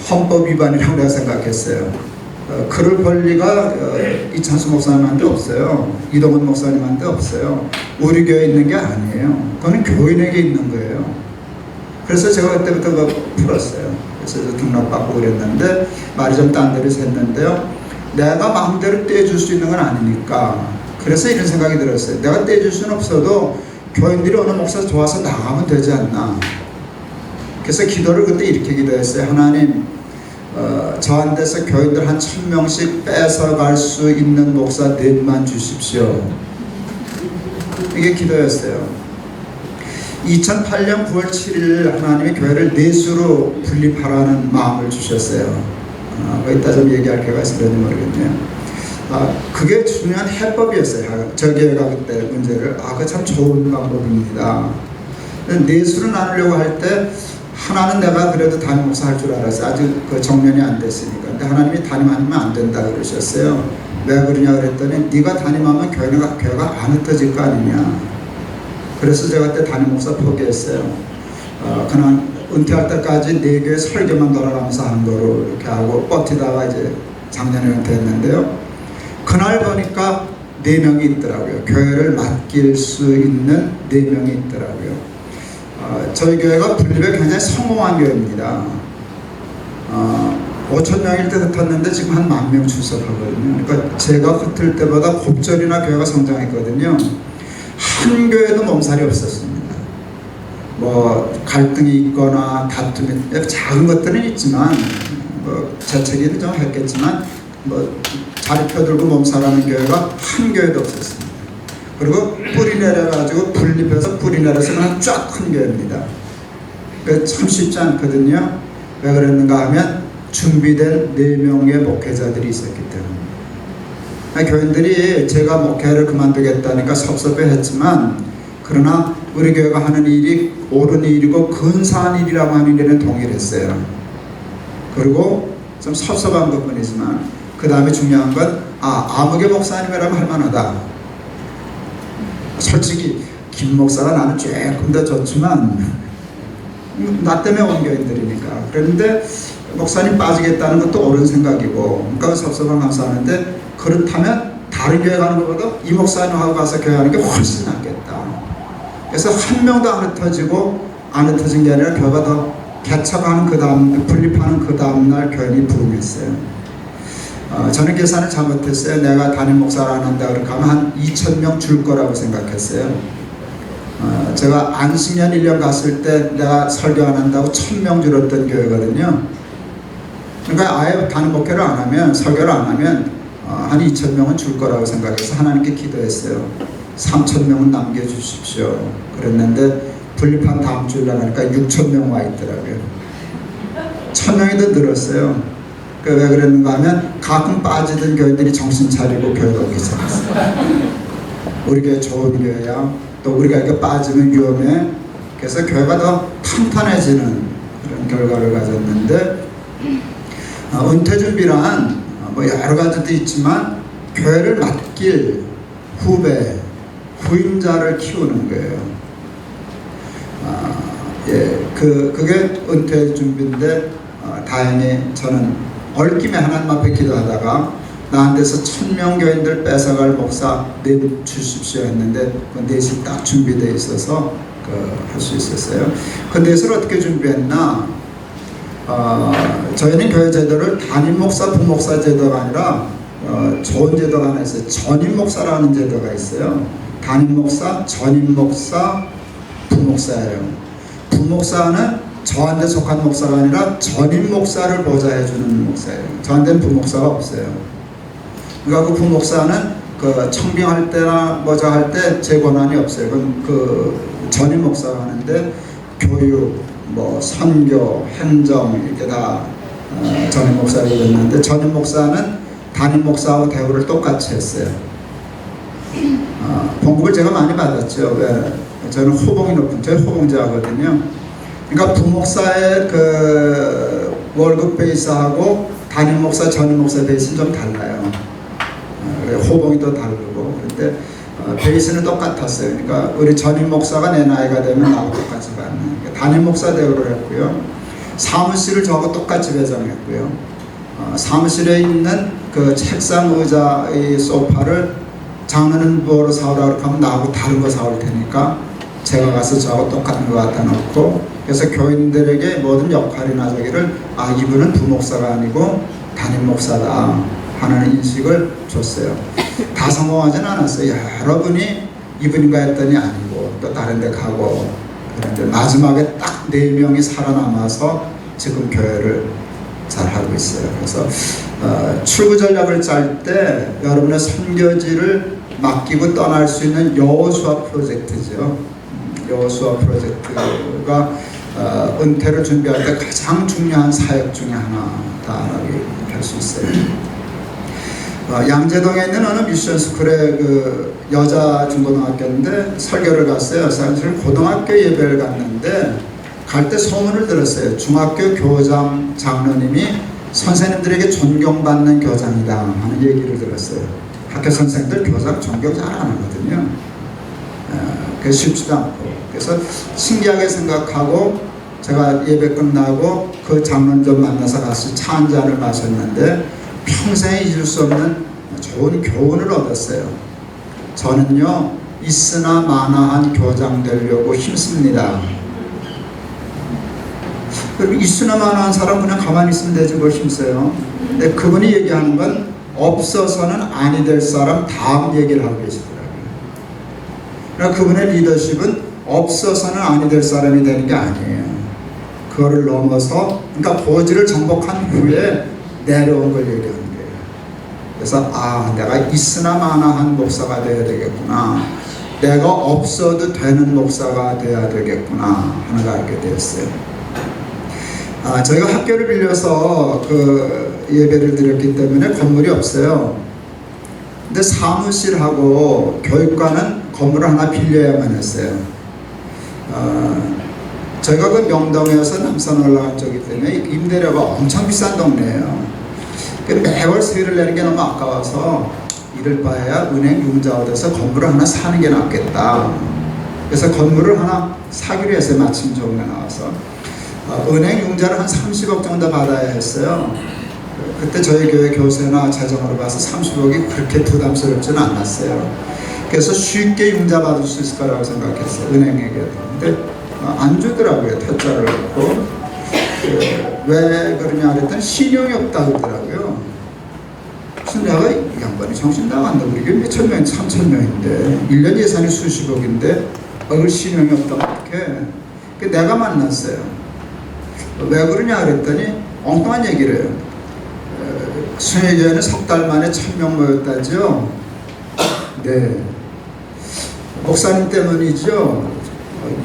헌법 위반이라고 내가 생각했어요. 그럴 권리가 이찬수 목사님한테 없어요. 이동원 목사님한테 없어요. 우리 교회에 있는 게 아니에요. 그거는 교인에게 있는 거예요. 그래서 제가 그때부터 그거 풀었어요. 그래서 등록받고 그랬는데 말이 좀 딴 데로 샜는데요. 내가 마음대로 떼줄 수 있는 건 아니니까. 그래서 이런 생각이 들었어요. 내가 떼줄 수는 없어도 교인들이 어느 목사 좋아서 나가면 되지 않나. 그래서 기도를 그때 이렇게 기도했어요. 하나님, 저한테서 교인들 한 1,000명씩 뺏어갈 수 있는 목사 넷만 주십시오. 이게 기도였어요. 2008년 9월 7일 하나님이 교회를 넷으로 분립하라는 마음을 주셨어요. 거기다 좀 얘기할 기회가 있을지 모르겠네요. 그게 중요한 해법이었어요. 저 교회가 그때 문제를. 그거 참 좋은 방법입니다. 넷으로 나누려고 할 때 하나는 내가 그래도 담임 목사 할 줄 알았어요. 아직 그 정년이 안 됐으니까. 근데 하나님이 담임하면 안 된다 그러셨어요. 왜 그러냐 그랬더니 네가 담임하면 교회가 안 흩어질 거 아니냐. 그래서 제가 그때 담임 목사 포기했어요. 그냥 은퇴할 때까지 네 교회 설교만 돌아가면서 하는 거로 이렇게 하고 버티다가 이제 작년에 은퇴했는데요. 그날 보니까 4명이 있더라고요. 교회를 맡길 수 있는 4명이 있더라고요. 저희 교회가 분립에 굉장히 성공한 교회입니다. 5천 명일 때 흩었는데 지금 한 10,000명 출석하거든요. 그러니까 제가 흩을 때보다 곱절이나 교회가 성장했거든요. 한 교회도 몸살이 없었습니다. 뭐 갈등이 있거나 다툼이 작은 것들은 있지만 재채기는 좀 했겠지만 자리 펴들고 몸살하는 교회가 한 교회도 없었습니다. 그리고 뿌리 내려가지고 분립해서 뿌리 내려서 그냥 쫙 큰 교회입니다. 참 쉽지 않거든요. 왜 그랬는가 하면 준비된 4명의 목회자들이 있었기 때문에. 교인들이 제가 목회를 그만두겠다니까 섭섭해했지만, 그러나 우리 교회가 하는 일이 옳은 일이고 근사한 일이라고 하는 일에는 동일했어요. 그리고 좀 섭섭한 것뿐이지만 그 다음에 중요한 건 아무개 목사님이라면 할만하다. 솔직히 김 목사가 나는 조금 더 좋지만 나 때문에 온 교인들이니까. 그런데 목사님 빠지겠다는 것도 옳은 생각이고, 그러니까 섭섭한 감사하는데, 그렇다면 다른 교회 가는 것보다 이 목사님하고 가서 교회 하는 게 훨씬 낫겠다. 그래서 한 명도 안 흩어지고, 안 흩어진 게 아니라 교회가 더 개척하는 그 다음, 분립하는 그 다음날 교인이 부흥했어요. 저는 계산을 잘못했어요. 내가 담임 목사를 안 한다 그렇게 하면 한 2,000명 줄 거라고 생각했어요. 제가 안식년 1년 갔을 때 내가 설교 안 한다고 1,000명 줄었던 교회거든요. 그러니까 아예 담임 목회를 안 하면, 설교를 안 하면 한 2,000명은 줄 거라고 생각해서 하나님께 기도했어요. 3,000명은 남겨주십시오. 그랬는데 분립한 다음 주일 나가니까 6,000명 와 있더라고요. 1,000명이 더 늘었어요. 그 왜 그랬는가 하면 가끔 빠지던 교인들이 정신 차리고 교회가 오기 시작했어요. 우리 교회 좋은 교회야. 또 우리가 이렇게 빠지면 위험해. 그래서 교회가 더 탄탄해지는 그런 결과를 가졌는데 은퇴 준비란 뭐 여러 가지도 있지만 교회를 맡길 후배, 후임자를 키우는 거예요. 그게 은퇴 준비인데 다행히 저는 얽힘에 하나님 앞에 기도하다가 나한테서 1000명 교인들 뺏어갈 목사 내주십시오 했는데 그 넷이 딱 준비되어 있어서 할 수 있었어요. 그 넷을 어떻게 준비했나? 저희는 교회 제도를 담임 목사, 부목사 제도가 아니라 좋은 제도가 하나 있어요. 전임 목사라는 제도가 있어요. 담임 목사, 전임 목사, 부목사예요. 부목사는 저한테 속한 목사가 아니라 전임 목사를 보좌해주는 목사예요. 저한테는 부목사가 없어요. 그러니까 그 부목사는 그 청빙할 때나 뭐자 할 때 제 권한이 없어요. 그건 그 전임 목사가 하는데 교육, 뭐 선교, 행정 이렇게 다 전임 목사가 있는데 전임 목사는 담임 목사하고 대우를 똑같이 했어요. 봉급을 제가 많이 받았죠. 왜? 저는 호봉이 높은, 저희 호봉제하거든요. 그러니까 부목사의 그 월급 베이스하고 담임 목사, 전임 목사 베이스는 좀 달라요. 호봉이 더 다르고. 그런데 베이스는 똑같았어요. 그러니까 우리 전임 목사가 내 나이가 되면 나하고 똑같이 받는. 그러니까 담임 목사 대우를 했고요. 사무실을 저하고 똑같이 배정했고요. 사무실에 있는 그 책상, 의자, 이 소파를 장로는 뭐로 사오라고 하면 나하고 다른 거 사올 테니까 제가 가서 저하고 똑같은 거 갖다 놓고, 그래서 교인들에게 모든 역할이나 저기를 이분은 부목사가 아니고 담임 목사다 하는 인식을 줬어요. 다 성공하진 않았어요. 여러분이 이분인가 했더니 아니고 또 다른 데 가고, 그런데 마지막에 딱 4명이 살아남아서 지금 교회를 잘 하고 있어요. 그래서 출구 전략을 짤 때 여러분의 선교지를 맡기고 떠날 수 있는 여호수아 프로젝트죠. 여호수아 프로젝트가 은퇴를 준비할 때 가장 중요한 사역 중에 하나다라고 할 수 있어요. 양재동에 있는 어느 미션스쿨의 그 여자 중고등학교인데 설교를 갔어요. 사실 고등학교 예배를 갔는데 갈 때 소문을 들었어요. 중학교 교장 장로님이 선생님들에게 존경받는 교장이다 하는 얘기를 들었어요. 학교 선생님들 교장 존경 잘 안 하거든요. 그게 쉽지도 않고. 그래서 신기하게 생각하고 제가 예배 끝나고 그 장로님 좀 만나서 같이 차 한 잔을 마셨는데 평생에 잊을 수 없는 좋은 교훈을 얻었어요. 저는요, 있으나 마나한 교장 되려고 힘씁니다. 그리고 있으나 마나한 사람 그냥 가만히 있으면 되지 뭘 힘써요. 근데 그분이 얘기하는 건 없어서는 아니 될 사람 다음 얘기를 하고 계시더라고요. 그러니까 그분의 리더십은 없어서는 아니 될 사람이 되는 게 아니에요. 그거를 넘어서, 그러니까 고지를 정복한 후에 내려온 걸 얘기하는 거예요. 그래서 내가 있으나 마나한 목사가 되어야 되겠구나, 내가 없어도 되는 목사가 되어야 되겠구나 하는 걸 알게 되었어요. 저희가 학교를 빌려서 그 예배를 드렸기 때문에 건물이 없어요. 근데 사무실하고 교육관은 건물을 하나 빌려야만 했어요. 저희가 그 명동에서 남산 올라간 쪽이기 때문에 임대료가 엄청 비싼 동네예요. 매월 세를 내는 게 너무 아까워서 이럴 바에야 은행 융자 얻어서 건물을 하나 사는 게 낫겠다. 그래서 건물을 하나 사기로 했어요. 마침 좋은 게 나와서. 은행 융자를 한 30억 정도 받아야 했어요. 그때 저희 교회 교세나 재정으로 봐서 30억이 그렇게 부담스럽지는 않았어요. 그래서 쉽게 융자 받을 수 있을 거라고 생각했어요. 은행에게. 근데 안 주더라고요. 퇴짜를 넣고. 왜 그러냐 그랬더니 신용이 없다고 그러더라고요. 그래서 내가 이 양반이 정신 나간다. 우리 교회 몇천 명, 3천 명인데 1년 예산이 수십억인데 그걸 신용이 없다고 어떡해. 내가 만났어요. 왜 그러냐 그랬더니 엉뚱한 얘기를 해요. 순회교회는 석 달 만에 1000명 모였다죠. 네. 목사님 때문이죠.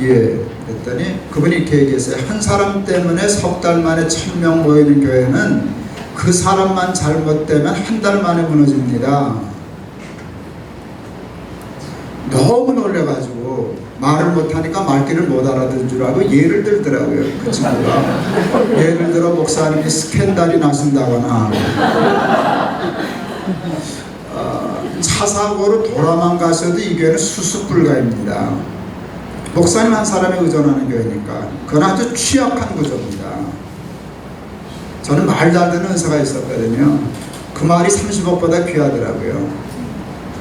예. 그랬더니 그분이 이렇게 얘기했어요. 한 사람 때문에 석 달 만에 1000명 모이는 교회는 그 사람만 잘못되면 한 달 만에 무너집니다. 너무 놀래가지고 말을 못하니까 말귀를 못 알아듣는 줄 알고 예를 들더라고요. 그 친구가 예를 들어 목사님이 스캔들이 나신다거나 차 사고로 돌아만 가셔도 이 교회는 수습 불가입니다. 목사님 한 사람에 의존하는 교회니까 그건 아주 취약한 구조입니다. 저는 말 잘 듣는 은사가 있었거든요. 그 말이 30억보다 귀하더라고요.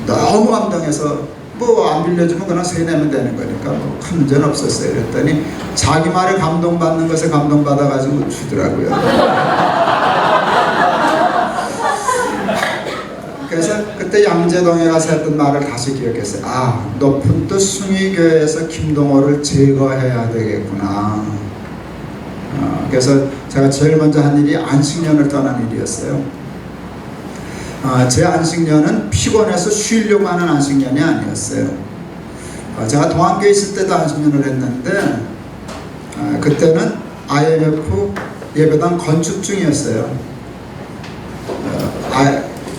너무 감동해서 뭐 안 빌려주면 그냥 세내면 되는 거니까 뭐 큰 문제는 없었어요. 그랬더니 자기 말에 감동받는 것에 감동받아가지고 주더라고요. 그래서 그때 양재동에 가서 했던 말을 다시 기억했어요. 아, 높은 뜻 숭의교회에서 김동호를 제거해야 되겠구나. 그래서 제가 제일 먼저 한 일이 안식년을 떠난 일이었어요. 제 안식년은 피곤해서 쉬려고 하는 안식년이 아니었어요. 제가 동안교에 있을 때도 안식년을 했는데 그때는 IMF 예배당 건축 중이었어요.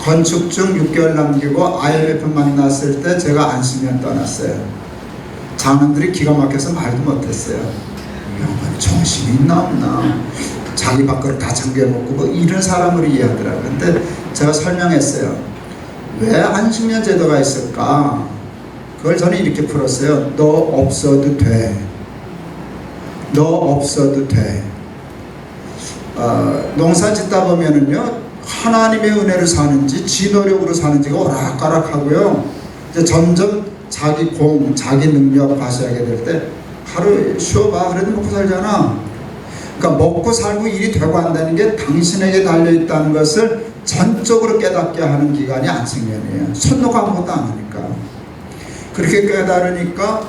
건축 중 6개월 남기고 IMF 만났을 때 제가 안식년 떠났어요. 장로들이 기가 막혀서 말도 못했어요. 영원 정신이 있나 없나, 자기 밥그릇 다 챙겨먹고 뭐 이런 사람으로 이해하더라고요. 근데 제가 설명했어요. 왜 안식년 제도가 있을까? 그걸 저는 이렇게 풀었어요. 너 없어도 돼. 너 없어도 돼. 농사 짓다 보면은요, 하나님의 은혜를 사는지 지 노력으로 사는지가 오락가락하고요. 이제 점점 자기 공, 자기 능력 과시하게 될 때 하루 쉬어봐. 그래도 먹고 살잖아. 그러니까 먹고 살고 일이 되고 한다는 게 당신에게 달려있다는 것을 전적으로 깨닫게 하는 기간이 안식년이에요. 손 놓고 아무것도 안 하니까. 그렇게 깨달으니까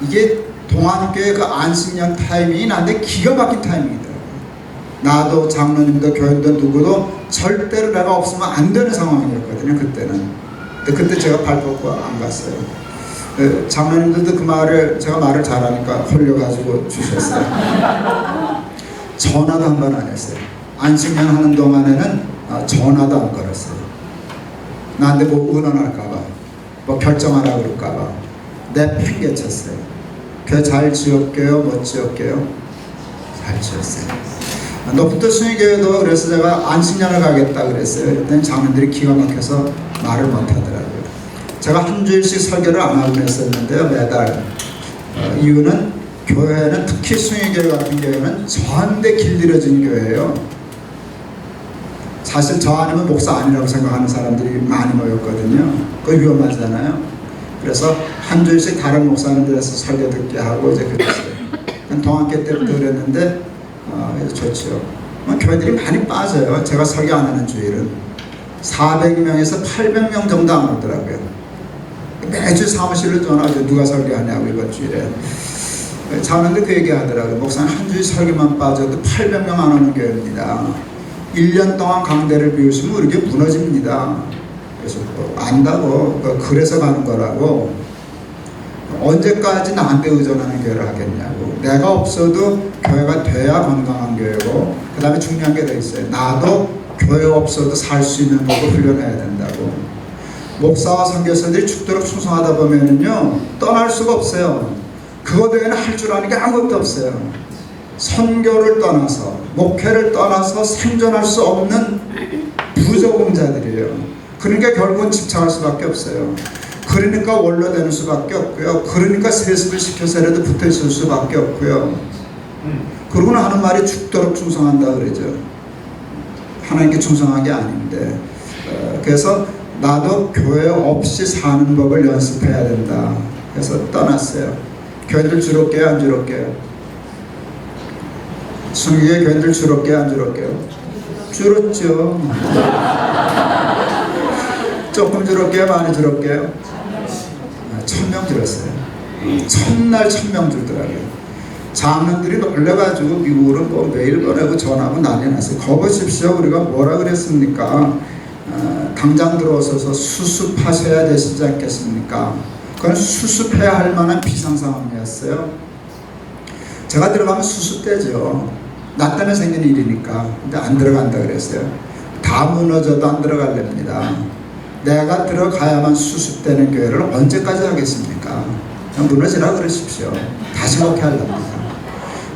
이게 동안교회 그 안식년 타이밍이 나한테 기가 막힌 타이밍이더라고요. 나도 장로님도 교인도 누구도 절대로 내가 없으면 안 되는 상황이었거든요. 그때는. 근데 그때 제가 발 뻗고 안 갔어요. 장로님들도 그 말을, 제가 말을 잘하니까 홀려가지고 주셨어요. 전화도 한 번 안 했어요. 안식년 하는 동안에는 전화도 안 걸었어요. 나한테 뭐 의논할까봐, 뭐 결정하라 그럴까봐 내팽개쳤어요. 교회 잘 지었게요, 못 지었게요? 잘 지었어요. 높은 뜻 숭의교회도 그래서 제가 안식년을 가겠다 그랬어요. 그랬더니 장로들이 기가 막혀서 말을 못하더라고요. 제가 한 주일씩 설교를 안 하고 그랬었는데요, 매달. 이유는 교회는, 특히 숭의교회 같은 교회는 저한테 길들여진 교회예요. 사실 저 아니면 목사 아니라고 생각하는 사람들이 많이 모였거든요. 그거 위험하잖아요. 그래서 한 주일씩 다른 목사님들에서 설교 듣게 하고 이제 그랬어요. 동학교 때부터 그랬는데 좋죠. 교회들이 많이 빠져요. 제가 설교 안 하는 주일은 400명에서 800명 정도 안 오더라고요. 매주 사무실로 전화하죠. 누가 설교하냐고 이번 주일에. 자는데 그 얘기 하더라고요. 목사님 한 주일 설교만 빠져도 800명 안 오는 교회입니다. 1년 동안 강대를 비우시면 우리 교회 무너집니다. 그래서 안다고, 그래서 가는 거라고. 언제까지 나한테 의존하는 교회를 하겠냐고. 내가 없어도 교회가 돼야 건강한 교회고, 그 다음에 중요한 게 더 있어요. 나도 교회 없어도 살 수 있는 법을 훈련해야 된다고. 목사와 선교사들이 죽도록 충성하다 보면은요, 떠날 수가 없어요. 그거 외에는 할 줄 아는 게 아무것도 없어요. 선교를 떠나서, 목회를 떠나서 생존할 수 없는 부적응자들이에요. 그러니까 결국은 집착할 수밖에 없어요. 그러니까 원로되는 수밖에 없고요. 그러니까 세습을 시켜서라도 붙어있을 수밖에 없고요. 그러고는 하는 말이 죽도록 충성한다 그러죠. 하나님께 충성한 게 아닌데. 그래서 나도 교회 없이 사는 법을 연습해야 된다. 그래서 떠났어요. 교회들 줄었게요, 안 줄었게요? 숭의교회 교회들 줄었게요, 안 줄었게요? 줄었죠. 조금 줄었게요, 많이 줄었게요? 1000명 줄었어요. 첫날 1000명 줄더라고요. 장로들이 놀래가지고 미국으로 뭐 메일 보내고 전화하고 난리 났어요. 거보십시오. 우리가 뭐라 그랬습니까? 당장 들어오셔서 수습하셔야 되시지 않겠습니까? 그건 수습해야 할 만한 비상상황이었어요. 제가 들어가면 수습되죠. 나 때문에 생긴 일이니까. 근데 안 들어간다 그랬어요. 다 무너져도 안 들어갈랍니다. 내가 들어가야만 수습되는 교회를 언제까지 하겠습니까? 무너지라 그러십시오. 다시 목회하랍니다.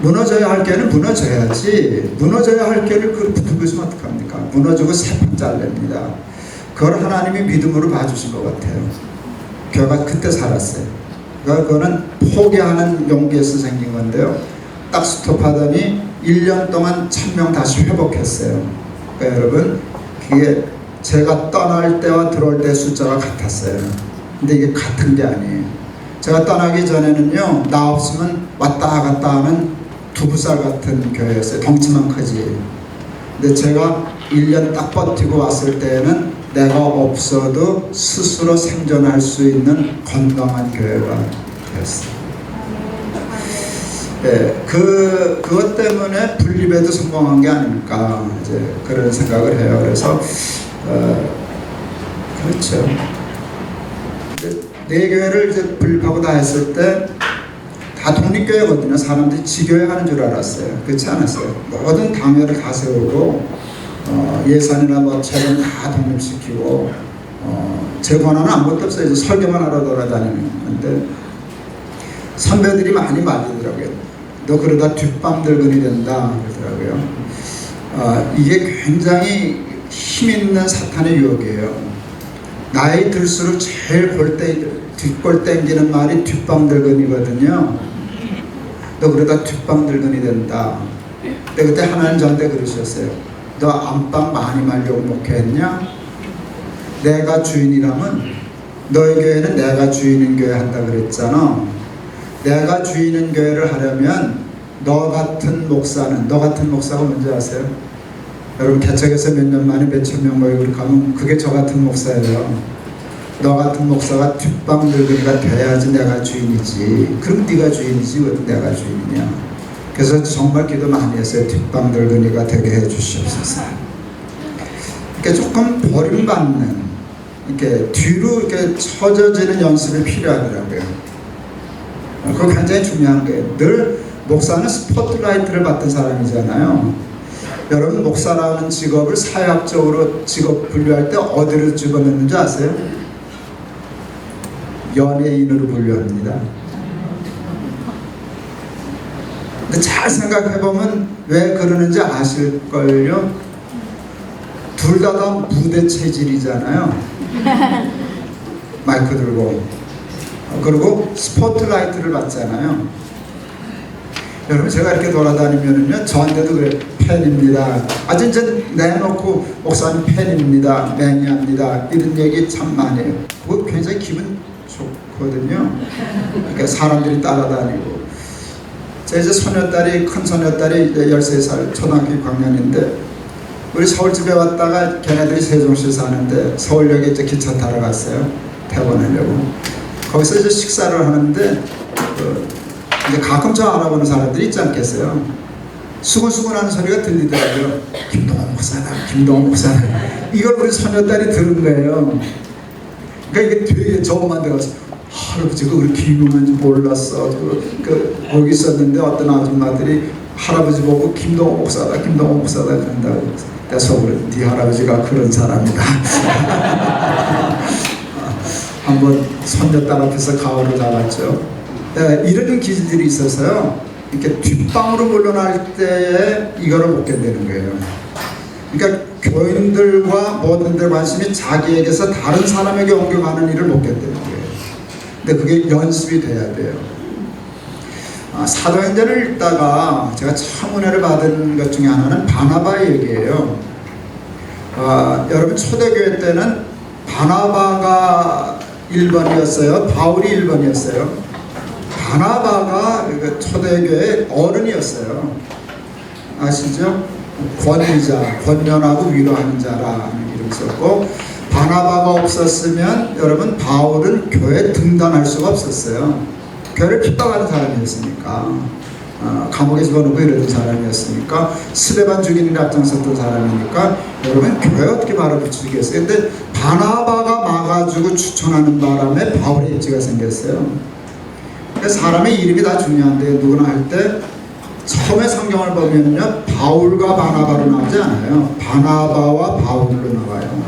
무너져야 할 교회는 무너져야지, 무너져야 할 교회를 그걸 붙들고 있으면 어떡합니까? 무너지고 새판 잘랍니다. 그걸 하나님이 믿음으로 봐주신 것 같아요. 교회가 그때 살았어요. 그러니까 그거는 포기하는 용기에서 생긴 건데요. 딱 스톱하더니 1년 동안 1000명 다시 회복했어요. 그러니까 여러분, 그게 제가 떠날 때와 들어올 때 숫자가 같았어요. 근데 이게 같은 게 아니에요. 제가 떠나기 전에는요, 나 없으면 왔다 갔다 하는 두부살 같은 교회였어요. 덩치만 크지. 근데 제가 1년 딱 버티고 왔을 때에는 내가 없어도 스스로 생존할 수 있는 건강한 교회가 되었어요. 네, 그것 때문에 분립에도 성공한 게 아닐까, 이제 그런 생각을 해요. 그래서 그렇죠. 네 교회를 이제 분립하고 다 했을 때 다 독립교회거든요. 사람들이 지교회 하는 줄 알았어요. 그렇지 않았어요. 모든 당회를 다 세우고 예산이나 뭐 재정 다 독립시키고 제 권한은 아무것도 없어요. 이제 설교만 하러 돌아다니는 건데 선배들이 많이 말리더라고요. 너 그러다 뒷밤 들근이 된다 그러더라고요. 이게 굉장히 힘있는 사탄의 유혹이에요. 나이 들수록 제일 뒷골 땡기는 말이 뒷밤 들근이거든요. 너 그러다 뒷밤 들근이 된다. 근데 그때 하나님 저한테 그러셨어요. 너 안방 많이 말려고 목회했냐? 내가 주인이라면 너희 교회는 내가 주인인 교회 한다 그랬잖아. 내가 주인인 교회를 하려면 너 같은 목사가 뭔지 아세요? 여러분 개척에서 몇 년 만에 몇천 명 모이고 가면 그게 저 같은 목사예요. 너 같은 목사가 뒷방 들거니가 돼야지 내가 주인이지. 그럼 네가 주인이지 왜 내가 주인이냐. 그래서 정말 기도 많이 했어요. 뒷방 들거니가 되게 해주시옵소서. 이렇게 조금 버림받는, 이렇게 뒤로 이렇게 처져지는 연습이 필요하더라고요. 그거 굉장히 중요한 거예요. 늘 목사는 스포트라이트를 받던 사람이잖아요. 여러분 목사라는 직업을 사회학적으로 직업 분류할 때 어디로 집어넣는지 아세요? 연예인으로 분류합니다. 근데 잘 생각해보면 왜 그러는지 아실걸요? 둘 다 무대 체질이잖아요. 마이크 들고 그리고 스포트라이트를 받잖아요. 여러분 제가 이렇게 돌아다니면은요 저한테도 그래 팬입니다. 진짜 내놓고 목사님 팬입니다. 매니아입니다. 이런 얘기 참 많이 해요. 그거 굉장히 기분 좋거든요. 그러니까 사람들이 따라다니고. 제 이제 소녀딸이 큰 소녀딸이 이제 13살 초등학교 6학년인데 우리 서울집에 왔다가 걔네들이 세종시 사는데 서울역에 이제 기차 타러 갔어요. 퇴근하려고. 거기서 이제 식사를 하는데 이제 가끔 저 알아보는 사람들이 있지 않겠어요. 수근수근하는 소리가 들리더라고요. 김동원 목사다, 김동원 목사다. 이걸 우리 소녀딸이 들은 거예요. 그러니까 이게 되게 저만 들어가서 할아버지가 그렇게 유명한지 몰랐어. 거기 있었는데 어떤 아줌마들이 할아버지 보고 김동원 목사다, 김동원 목사다 그런다고. 내가 속으로 네 할아버지가 그런 사람이다. 한번 손녀딸 앞에서 가오를 잡았죠. 이런 기질들이 있어서요. 이렇게 뒷방으로 물러날 때에 이거를 못 견디는 거예요. 그러니까 교인들과 모든들 관심이 자기에게서 다른 사람에게 옮겨가는 일을 못 견디는 거예요. 근데 그게 연습이 돼야 돼요. 사도행전을 읽다가 제가 참 은혜를 받은 것 중에 하나는 바나바의 얘기예요. 여러분 초대교회 때는 바나바가 1번이었어요. 바울이 1번이었어요. 바나바가 초대교회의 어른이었어요. 아시죠? 권위자, 권면하고 위로하는 자라는 이름이 있었고, 바나바가 없었으면 여러분 바울은 교회에 등단할 수가 없었어요. 교회를 핍박하는 사람이었으니까, 감옥에 집어넣고 이러던 사람이었으니까, 스데반 죽이는 데 앞장섰던 사람이니까 여러분 교회 어떻게 바라붙이겠어요? 근데 바나바가 막아주고 추천하는 바람에 바울의 입지가 생겼어요. 사람의 이름이 다 중요한데 누구나 할 때 처음에 성경을 보면요, 바울과 바나바로 나오지 않아요. 바나바와 바울로 나와요.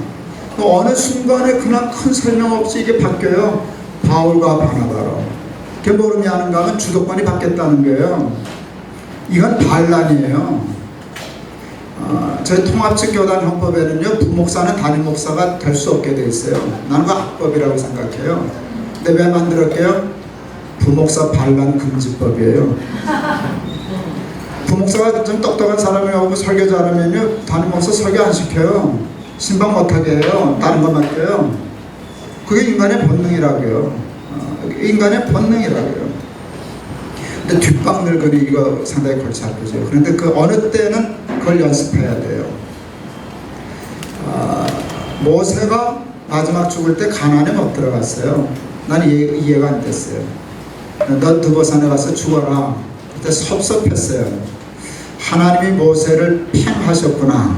어느 순간에 그냥 큰 설명 없이 이게 바뀌어요. 바울과 바나바로. 그게 모름이 하는가 하면 주도권이 바뀌었다는 거예요. 이건 반란이에요. 저희 통합식 교단 헌법에는요, 부목사는 담임 목사가 될 수 없게 돼 있어요. 나는 그 악법이라고 생각해요. 근데 왜 만들었게요? 부목사 반란 금지법이에요. 부목사가 좀 똑똑한 사람이라고 설교 잘하면요, 담임 목사 설교 안 시켜요. 신방 못하게 해요. 다른 거 맡겨요. 그게 인간의 본능이라고요. 인간의 본능이라고요. 근데 뒷방 늙은이 이거 상당히 골치 아프죠. 그런데 그 어느 때는 그걸 연습해야 돼요. 모세가 마지막 죽을 때 가나안에 못 들어갔어요. 난 이해가 안 됐어요. 너 드보산에 가서 죽어라. 그때 섭섭했어요. 하나님이 모세를 팽하셨구나.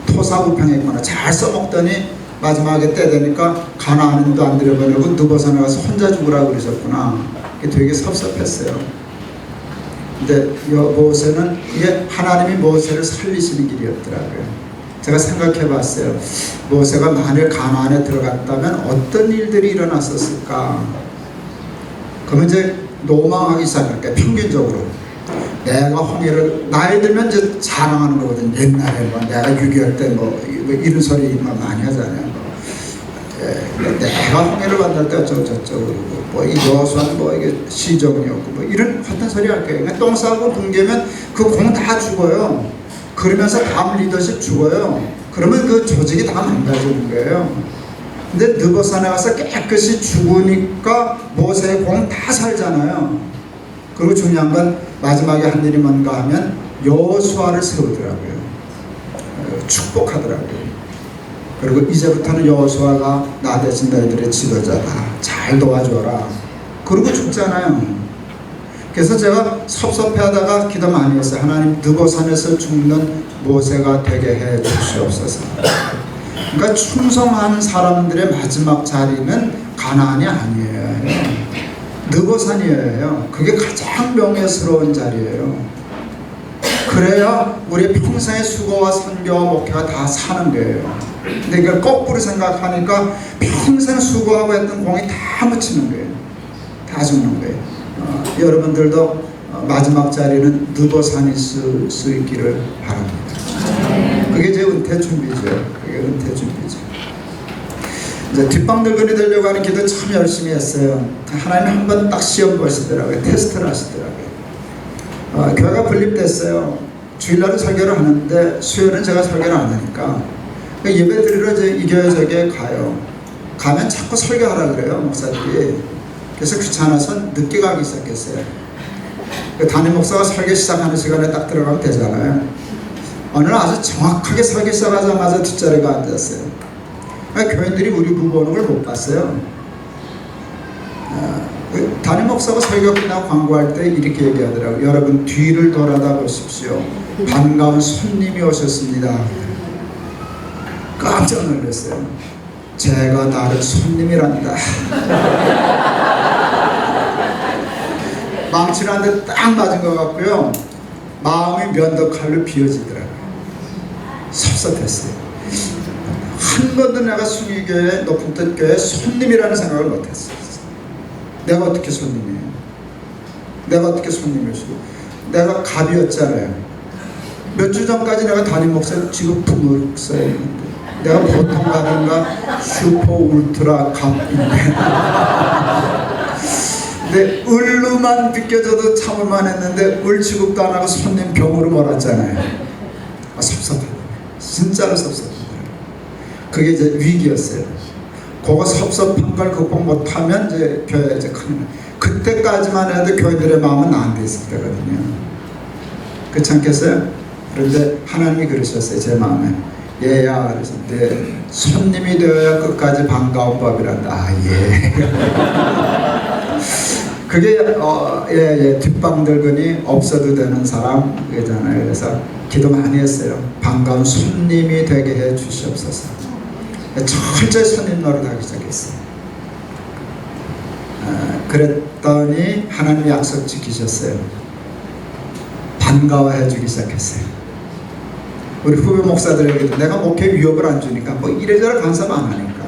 토사구팽했구나. 잘 써먹더니 마지막에 때 되니까 가나안도 안 들여보내고 드보산에 가서 혼자 죽으라고 그러셨구나. 되게 섭섭했어요. 근데 모세는 이게 하나님이 모세를 살리시는 길이었더라고요. 제가 생각해 봤어요. 모세가 만일 가나안에 들어갔다면 어떤 일들이 일어났었을까? 그러면 이제 노망하기 시작할 때 평균적으로 내가 홍해를 나이 들면 이제 자랑하는 거거든. 옛날에 뭐 내가 6.25 때 뭐 이런 소리 많이 하잖아요. 내가 홍해를 만날 때 어쩌고 저쩌고 뭐 이 여수는 뭐 이게 시정이었고 뭐 이런 같은 소리 할 거예요. 그러니까 똥 싸고 붕괴면 그 공 다 죽어요. 그러면서 다음 리더십 죽어요. 그러면 그 조직이 다 망가지는 거예요. 근데 느보산에 가서 깨끗이 죽으니까 모세의 공 다 살잖아요. 그리고 중요한 건 마지막에 한 일이 뭔가 하면 여호수아를 세우더라고요. 축복하더라고요. 그리고 이제부터는 여호수아가 나 대신 너희들의 지도자다. 잘 도와줘라. 그러고 죽잖아요. 그래서 제가 섭섭해하다가 기도 많이 했어요. 하나님 느보산에서 죽는 모세가 되게 해 주시옵소서. 그러니까 충성한 사람들의 마지막 자리는 가나안이 아니에요. 느보산이에요. 그게 가장 명예스러운 자리예요. 그래야 우리 평생의 수고와 선교와 목회가 다 사는 거예요. 근데 이걸 거꾸로 생각하니까 평생 수고하고 했던 공이 다 묻히는 거예요. 다 죽는 거예요. 여러분들도 마지막 자리는 느보산일 수 있기를 바랍니다. 그게 제 은퇴 준비죠. 그게 은퇴 준비죠. 이제 뒷방늙은이 되려고 하는 기도 참 열심히 했어요. 하나님 한 번 딱 시험 보시더라고요. 테스트를 하시더라고요. 교회가 분립됐어요. 주일날은 설교를 하는데 수요일은 제가 설교를 안 하니까 예배 드리러 이제 이 교회 저 교회 가요. 가면 자꾸 설교하라 그래요, 목사들이. 그래서 귀찮아서 늦게 가기 시작했어요. 담임 목사가 설교 시작하는 시간에 딱 들어가면 되잖아요. 어느 날 아주 정확하게 설교 시작하자마자 뒷자리가 앉았어요. 교인들이 우리 부부 오는 걸 못 봤어요. 담임 목사가 설교 끝나고 광고할 때 이렇게 얘기하더라고요. 여러분 뒤를 돌아다 보십시오. 반가운 손님이 오셨습니다. 깜짝 놀랐어요. 제가 나를 손님이란다. 망치를 한 대 딱 맞은 것 같고요. 마음이 면도칼로 비어지더라고요. 섭섭했어요. 한 번도 내가 순위교회 높은 뜻 교회 손님이라는 생각을 못했어요. 내가 어떻게 손님이에요? 내가 어떻게 손님일 수? 내가 갑이었잖아요. 몇 주 전까지 내가 담임 목사 지금 부목사였는데 내가 보통 갑인가 슈퍼 울트라 갑인데 근데 을로만 느껴져도 참을만 했는데 을 취급도 안 하고 손님 병으로 몰았잖아요. 섭섭하다. 진짜로 섭섭하다. 그게 이제 위기였어요. 그거 섭섭한 걸 극복 못하면 이제 교회 이제 큰일 나요. 그때까지만 해도 교회들의 마음은 나한테 있을 때거든요. 그렇지 않겠어요? 그런데 하나님이 그러셨어요. 제 마음에. 얘야, 그래서 내 손님이 되어야 끝까지 반가운 법이란다. 아, 예. 그게 뒷방들근이 없어도 되는 사람 그잖아요. 그래서 기도 많이 했어요. 반가운 손님이 되게 해 주시옵소서. 철저히 손님 노릇하기 시작했어요. 그랬더니 하나님이 약속 지키셨어요. 반가워해주기 시작했어요. 우리 후배 목사들에게도 내가 목회 위협을 안 주니까 뭐 이래저래 간섭 안 하니까.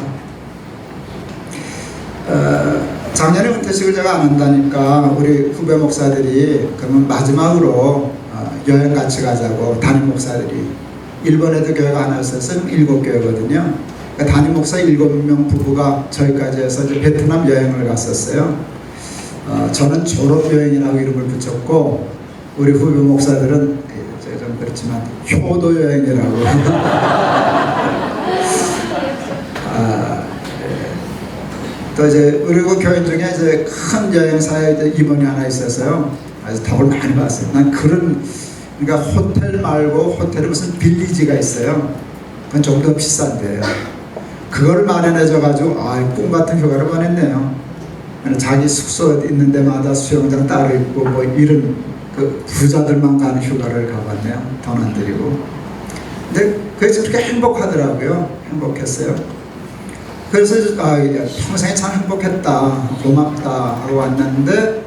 작년에 은퇴식을 제가 안 한다니까 우리 후배 목사들이 그러면 마지막으로 여행 같이 가자고 담임 목사들이 일본에도 교회가 하나 있어서 7교회거든요. 그러니까 담임 목사 7명 부부가 저희까지 해서 이제 베트남 여행을 갔었어요. 저는 졸업여행이라고 이름을 붙였고 우리 후배 목사들은 제가 좀 그렇지만 효도 여행이라고 또 이제 우리 그 교인 중에 이제 큰 여행사에 이제 임원이 하나 있어서요. 아주 답을 많이 봤어요. 난 그런 그러니까 호텔 말고 호텔에 무슨 빌리지가 있어요. 그건 좀 더 비싼데 그걸 마련해줘가지고 꿈 같은 휴가를 보냈네요. 자기 숙소 있는 데마다 수영장 따로 있고 뭐 이런 그 부자들만 가는 휴가를 가봤네요. 돈 안 들이고. 근데 그래서 그렇게 행복하더라고요. 행복했어요. 그래서 평생에 참 행복했다, 고맙다 하고 왔는데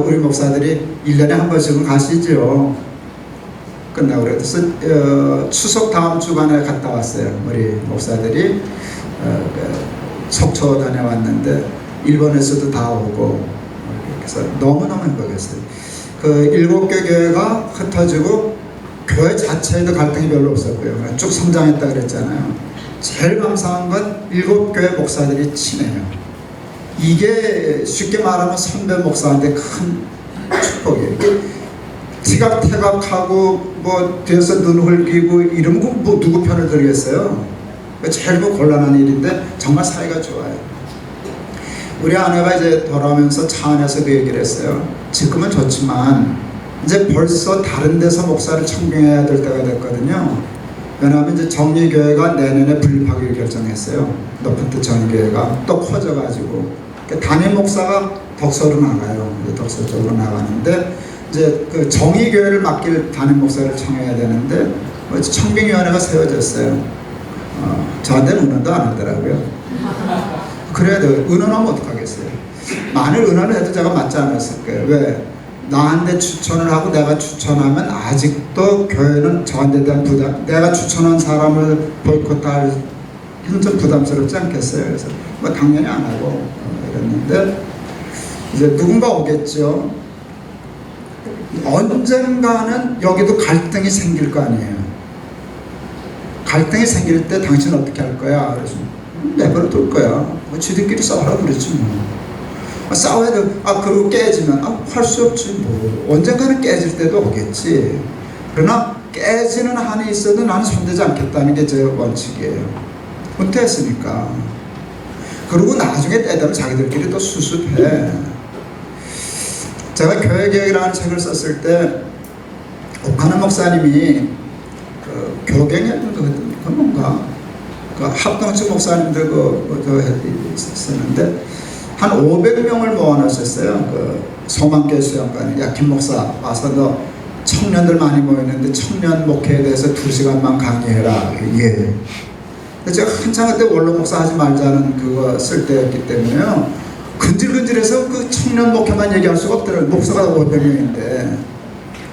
우리 목사들이 1년에 한 번씩은 가시죠. 끝나고 그래서 추석 다음 주간에 갔다 왔어요. 우리 목사들이 속초 다녀왔는데 일본에서도 다 오고 그래서 너무너무 행복했어요. 그 7개 교회가 흩어지고 교회 자체에도 갈등이 별로 없었고요. 쭉 성장했다 그랬잖아요. 제일 감사한 건 7교회 목사들이 친해요. 이게 쉽게 말하면 선배 목사한테 큰 축복이에요. 이게 티각태각하고 뭐 뒤에서 눈 흘기고 이러면 뭐 누구 편을 들겠어요. 제일 곤란한 일인데 정말 사이가 좋아요. 우리 아내가 이제 돌아오면서 차 안에서 그 얘기를 했어요. 지금은 좋지만 이제 벌써 다른 데서 목사를 청빙해야 될 때가 됐거든요. 왜냐하면 이제 정리교회가 내년에 분립하기로 결정했어요. 높은 뜻 정리교회가 또 커져가지고 담임 목사가 덕서로 나가요. 덕서 쪽으로 나가는데 이제 그 정의교회를 맡길 담임 목사를 청해야 되는데 청빙위원회가 세워졌어요. 저한테는 의논도 안 하더라고요. 그래야 돼요. 의논하면 어떡하겠어요. 만일 의논을 해도 제가 맞지 않았을 거예요. 왜? 나한테 추천을 하고 내가 추천하면 아직도 교회는 저한테 대한 부담, 내가 추천한 사람을 보이콧할 좀 부담스럽지 않겠어요. 그래서 뭐 당연히 안 하고 이랬는데 이제 누군가 오겠죠. 언젠가는 여기도 갈등이 생길 거 아니에요. 갈등이 생길 때 당신 어떻게 할 거야? 그래서 내버려 둘 거야. 뭐 지들끼리 싸우라 그랬지 뭐. 싸워야 돼. 그리고 깨지면 할 수 없지 뭐. 언젠가는 깨질 때도 오겠지. 그러나 깨지는 한이 있어도 나는 손대지 않겠다는 게 제 원칙이에요. 은퇴했으니까. 그리고 나중에 때 되면 자기들끼리 또 수습해. 제가 교회계획이라는 책을 썼을 때 옥하는 목사님이 그 교갱이었던 그 뭔가 그 합동측 목사님들 썼는데 한 500명을 모아놨었어요. 그 소망교회 수양관에. 야, 김 목사 와서 너 청년들 많이 모이는데 청년 목회에 대해서 2시간만 강의해라. 예. 제가 한창 그때 원로 목사 하지 말자는 그거 쓸 때였기 때문에요. 근질근질해서 그 청년 목회만 얘기할 수가 없더라고요. 목사가 500명인데.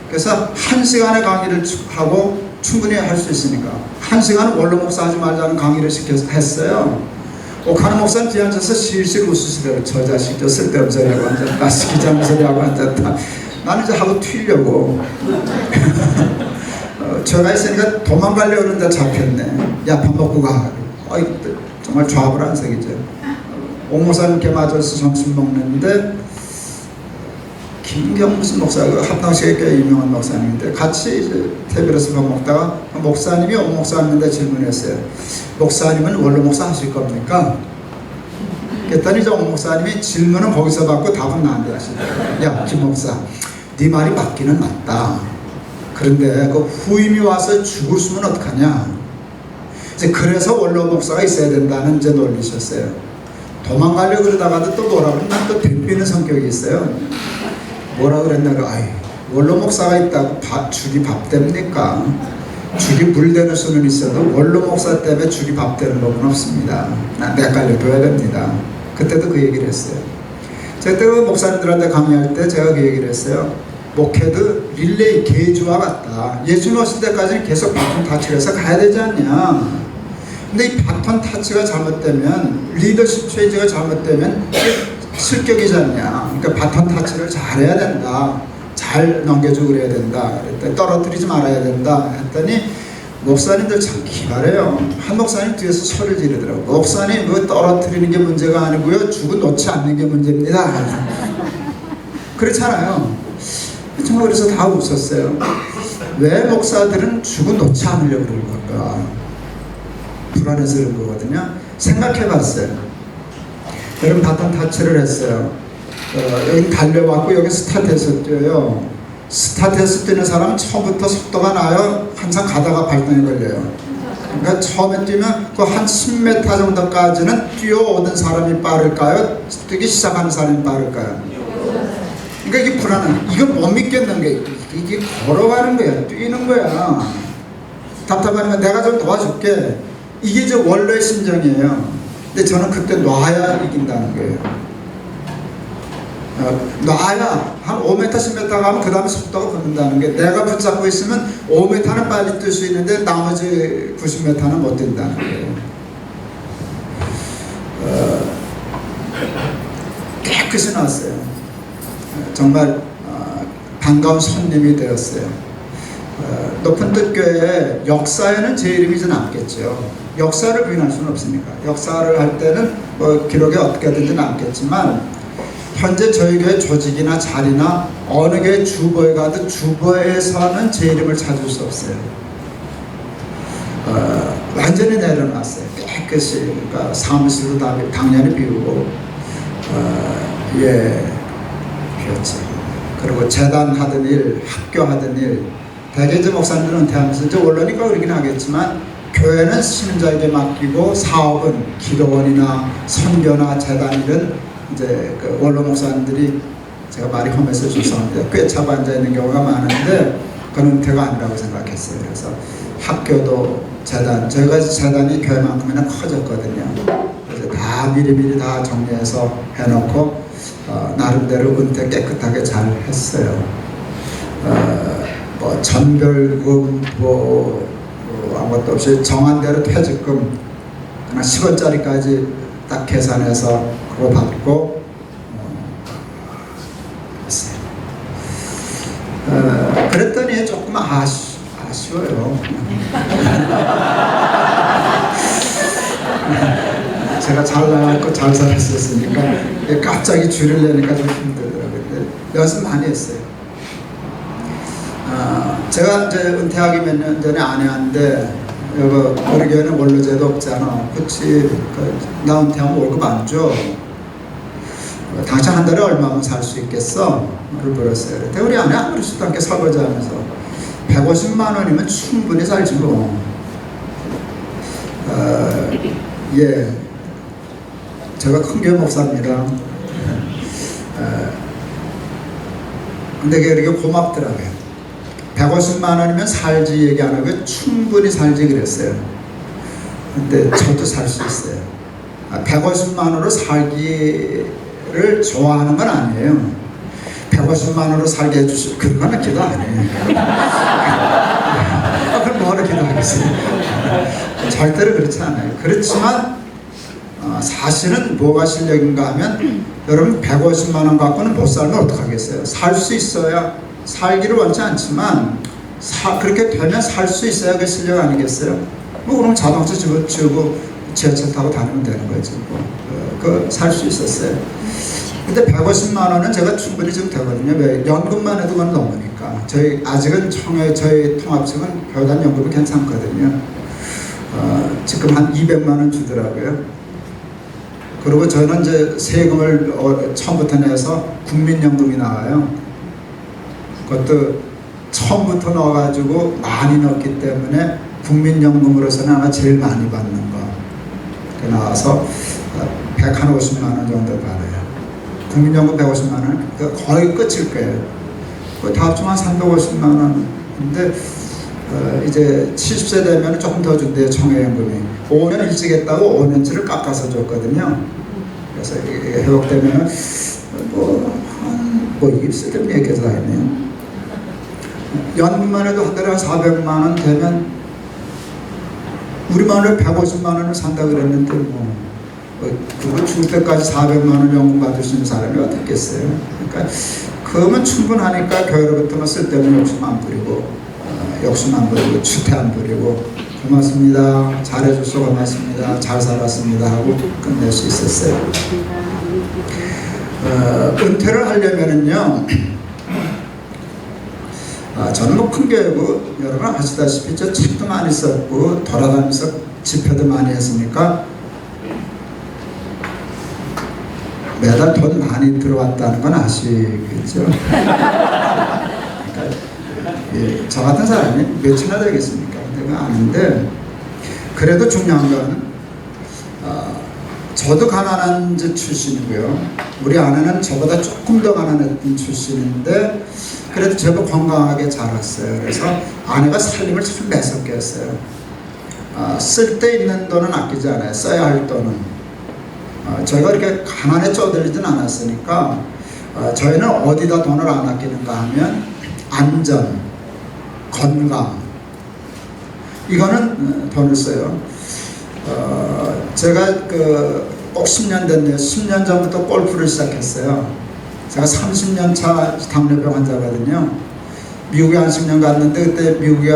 그래서 1시간의 강의를 하고 충분히 할 수 있으니까 1시간은 원로 목사 하지 말자는 강의를 했어요. 옥하는 목사는 뒤에 앉아서 실실 웃으시더라고요. 저 자식 저 쓸데없는 소리하고 앉았다. 시키자는 소리하고 앉았다. 나는 이제 하고 튀려고. 제가 있으니까 도망가려고 그러는데 잡혔네. 야, 밥 먹고 가. 정말 좌불안석이죠. 옥 목사님께 맞아서 점심 먹는데 김경 무슨 목사, 그 합당식에 꽤 유명한 목사님인데 같이 이제 테이블에서 밥 먹다가 목사님이 옥 목사님한테 질문했어요. 목사님은 원로 목사 하실 겁니까? 그랬더니 이제 옥 목사님이 질문은 거기서 받고 답은 나한테 하시더라고요. 야, 김 목사, 네 말이 맞기는 맞다. 그런데 그 후임이 와서 죽을 수면 어떡하냐? 이제 그래서 원로 목사가 있어야 된다는 이제 논리셨어요. 도망가려고 그러다가도 또 뭐라 그러면 난 또 대피는 성격이 있어요. 뭐라 그랬냐고, 원로 목사가 있다고 죽이 밥 됩니까? 죽이 물 되는 수는 있어도 원로 목사 때문에 죽이 밥 되는 법은 없습니다. 헷갈려줘야 됩니다. 그때도 그 얘기를 했어요. 제가 그 목사님들한테 강의할 때 제가 그 얘기를 했어요. 목회도 릴레이 계주와 같다. 예수님 오실 때까지는 계속 바톤 타치를 해서 가야 되지 않냐. 근데 이 바톤 타치가 잘못되면, 리더십 체인지가 잘못되면 실격이지 않냐. 그러니까 바톤 타치를 잘해야 된다. 잘 넘겨주고 그래야 된다. 그랬더니 떨어뜨리지 말아야 된다. 했더니 목사님들 참 기발해요. 한 목사님 뒤에서 소리를 지르더라고요. 목사님 그거 떨어뜨리는 게 문제가 아니고요, 주고 놓지 않는 게 문제입니다. 그렇잖아요. 정말 그래서 다 웃었어요. 왜 목사들은 주고 놓지 않으려고 그러는 걸까? 불안해서 그런 거거든요. 생각해 봤어요. 여러분 바톤 타치를 했어요. 여기 달려왔고 여기 스타트에서 뛰어요. 스타트에서 뛰는 사람은 처음부터 속도가 나요? 항상 가다가 발등에 걸려요? 그러니까 처음에 뛰면 그 한 10m 정도까지는 뛰어오는 사람이 빠를까요? 뛰기 시작하는 사람이 빠를까요? 그러니까 이게 불안해. 이거 못 믿겠는 게, 이게 걸어가는 거야, 뛰는 거야. 답답하니까 내가 좀 도와줄게. 이게 저 원래의 심정이에요. 근데 저는 그때 놔야 이긴다는 거예요. 놔야 한 5m, 10m 가면 그 다음에 속도가 붙는다는 게, 내가 붙잡고 있으면 5m는 빨리 뛸 수 있는데 나머지 90m는 못 뛴다는 거예요. 깨끗이 나왔어요. 정말 반가운 손님이 되었어요. 높은 뜻교회 역사에는 제 이름이 남겠죠. 역사를 부인할 수는 없으니까. 역사를 할 때는 뭐 기록에 어떻게든지 남겠지만, 현재 저희 교회 조직이나 자리나 어느 교회 주보에 가도 주보에서는 제 이름을 찾을 수 없어요. 완전히 내려놨어요. 깨끗이. 그러니까 사무실도 다 당연히 비우고, 비웠지. 그리고 재단 하던 일, 학교 하던 일, 대개 이제 목사님들은 은퇴하면서 이제 원로니까 그러긴 하겠지만, 교회는 신자에게 맡기고 사업은 기도원이나 선교나 재단 일은 이제 그 원로 목사님들이, 제가 말이 험해서 죄송합니다, 꿰차고 앉아 있는 경우가 많은데 그건 은퇴가 아니라고 생각했어요. 그래서 학교도 재단, 저희가 재단이 교회만큼이나 커졌거든요. 그래서 다 미리미리 다 정리해서 해놓고 나름대로 은퇴 깨끗하게 잘 했어요. 뭐 전별금 뭐 아무것도 없이 정한 대로 퇴직금 그냥 10원짜리까지 딱 계산해서 그거 받고 했어요. 그랬더니 조금 아쉬워요. 제가 잘 나갔고 잘 살았었으니까 갑자기 줄을 내니까 좀 힘들더라고요. 근데 연습 많이 했어요. 제가 이제 은퇴하기 몇 년 전에 아내한테, 여보, 우리 교회는 원로제도 없잖아. 그치? 나 은퇴하면 월급 안 줘. 당신 한 달에 얼마면 살 수 있겠어? 를 물었어요. 그때 우리 아내 아무렇지도 않게 설거지 하면서 150만 원이면 충분히 살지 뭐. 예. 제가 큰 교회 목사입니다. 근데 그게 고맙더라고요. 150만 원이면 살지 얘기 안 하고 충분히 살지 그랬어요. 근데 저도 살 수 있어요. 150만 원으로 살기를 좋아하는 건 아니에요. 150만 원으로 살게 해주시고 그런 건 기도 안 해요. 그럼 뭐하러 기도하겠어요? 절대로 그렇지 않아요. 그렇지만 사실은 뭐가 실력인가 하면, 여러분 150만 원 갖고는 못 살면 어떡하겠어요? 살 수 있어야, 살기를 원치 않지만 그렇게 되면 살 수 있어야 그게 실력 아니겠어요? 뭐 그럼 자동차 집어치우고 지하철 타고 다니면 되는 거지 뭐. 살 수 있었어요. 근데 150만 원은 제가 충분히 좀 되거든요. 왜? 연금만 해도 그건 넘으니까. 아직은 저희 통합청은 교단 연금이 괜찮거든요. 지금 한 200만 원 주더라고요. 그리고 저는 이제 세금을 처음부터 내서 국민연금이 나와요. 그것도 처음부터 넣어가지고 많이 넣었기 때문에 국민연금으로서는 아마 제일 많이 받는 거. 나와서 150만 원 정도 받아요. 국민연금 150만 원, 거의 끝일 거예요. 다 합치면 350만 원인데, 이제 70세 되면 조금 더 준대요, 청해연금이. 5년 일찍 했다고 5년치를 깎아서 줬거든요. 그래서 이게 회복되면, 이게 쓸데없는 얘기해서 다 했네요. 연금만 해도 한 달에 한 400만 원 되면 우리 마을에 150만 원을 산다 그랬는데 그거 죽을 때까지 400만 원 연금 받을 수 있는 사람이 어떻겠어요? 그러니까 그러면 충분하니까 교회로부터 뭐 쓸데없는 욕심 안 부리고 추태 안 부리고 고맙습니다. 잘해줘서 고맙습니다. 잘 살았습니다 하고 끝낼 수 있었어요. 은퇴를 하려면은요, 저는 뭐 큰 교회고 여러분 아시다시피 저 책도 많이 썼고 돌아다니면서 집회도 많이 했으니까 매달 돈 많이 들어왔다는 건 아시겠죠? 그러니까 저 같은 사람이 몇이나 되겠습니까? 내가 아는데 그래도 중요한 건 저도 가난한 집 출신이고요. 우리 아내는 저보다 조금 더 가난했던 출신인데 그래도 제법 건강하게 자랐어요. 그래서 아내가 살림을 참 매섭게 했어요. 쓸 때 있는 돈은 아끼지 않아요. 써야 할 돈은. 저희가 이렇게 가난에 쪄들리진 않았으니까 저희는 어디다 돈을 안 아끼는가 하면 안전, 건강 이거는 돈을 써요. 제가 꼭 10년 됐네요. 10년 전부터 골프를 시작했어요. 제가 30년 차 당뇨병 환자거든요. 미국에 한 10년 갔는데 그때 미국에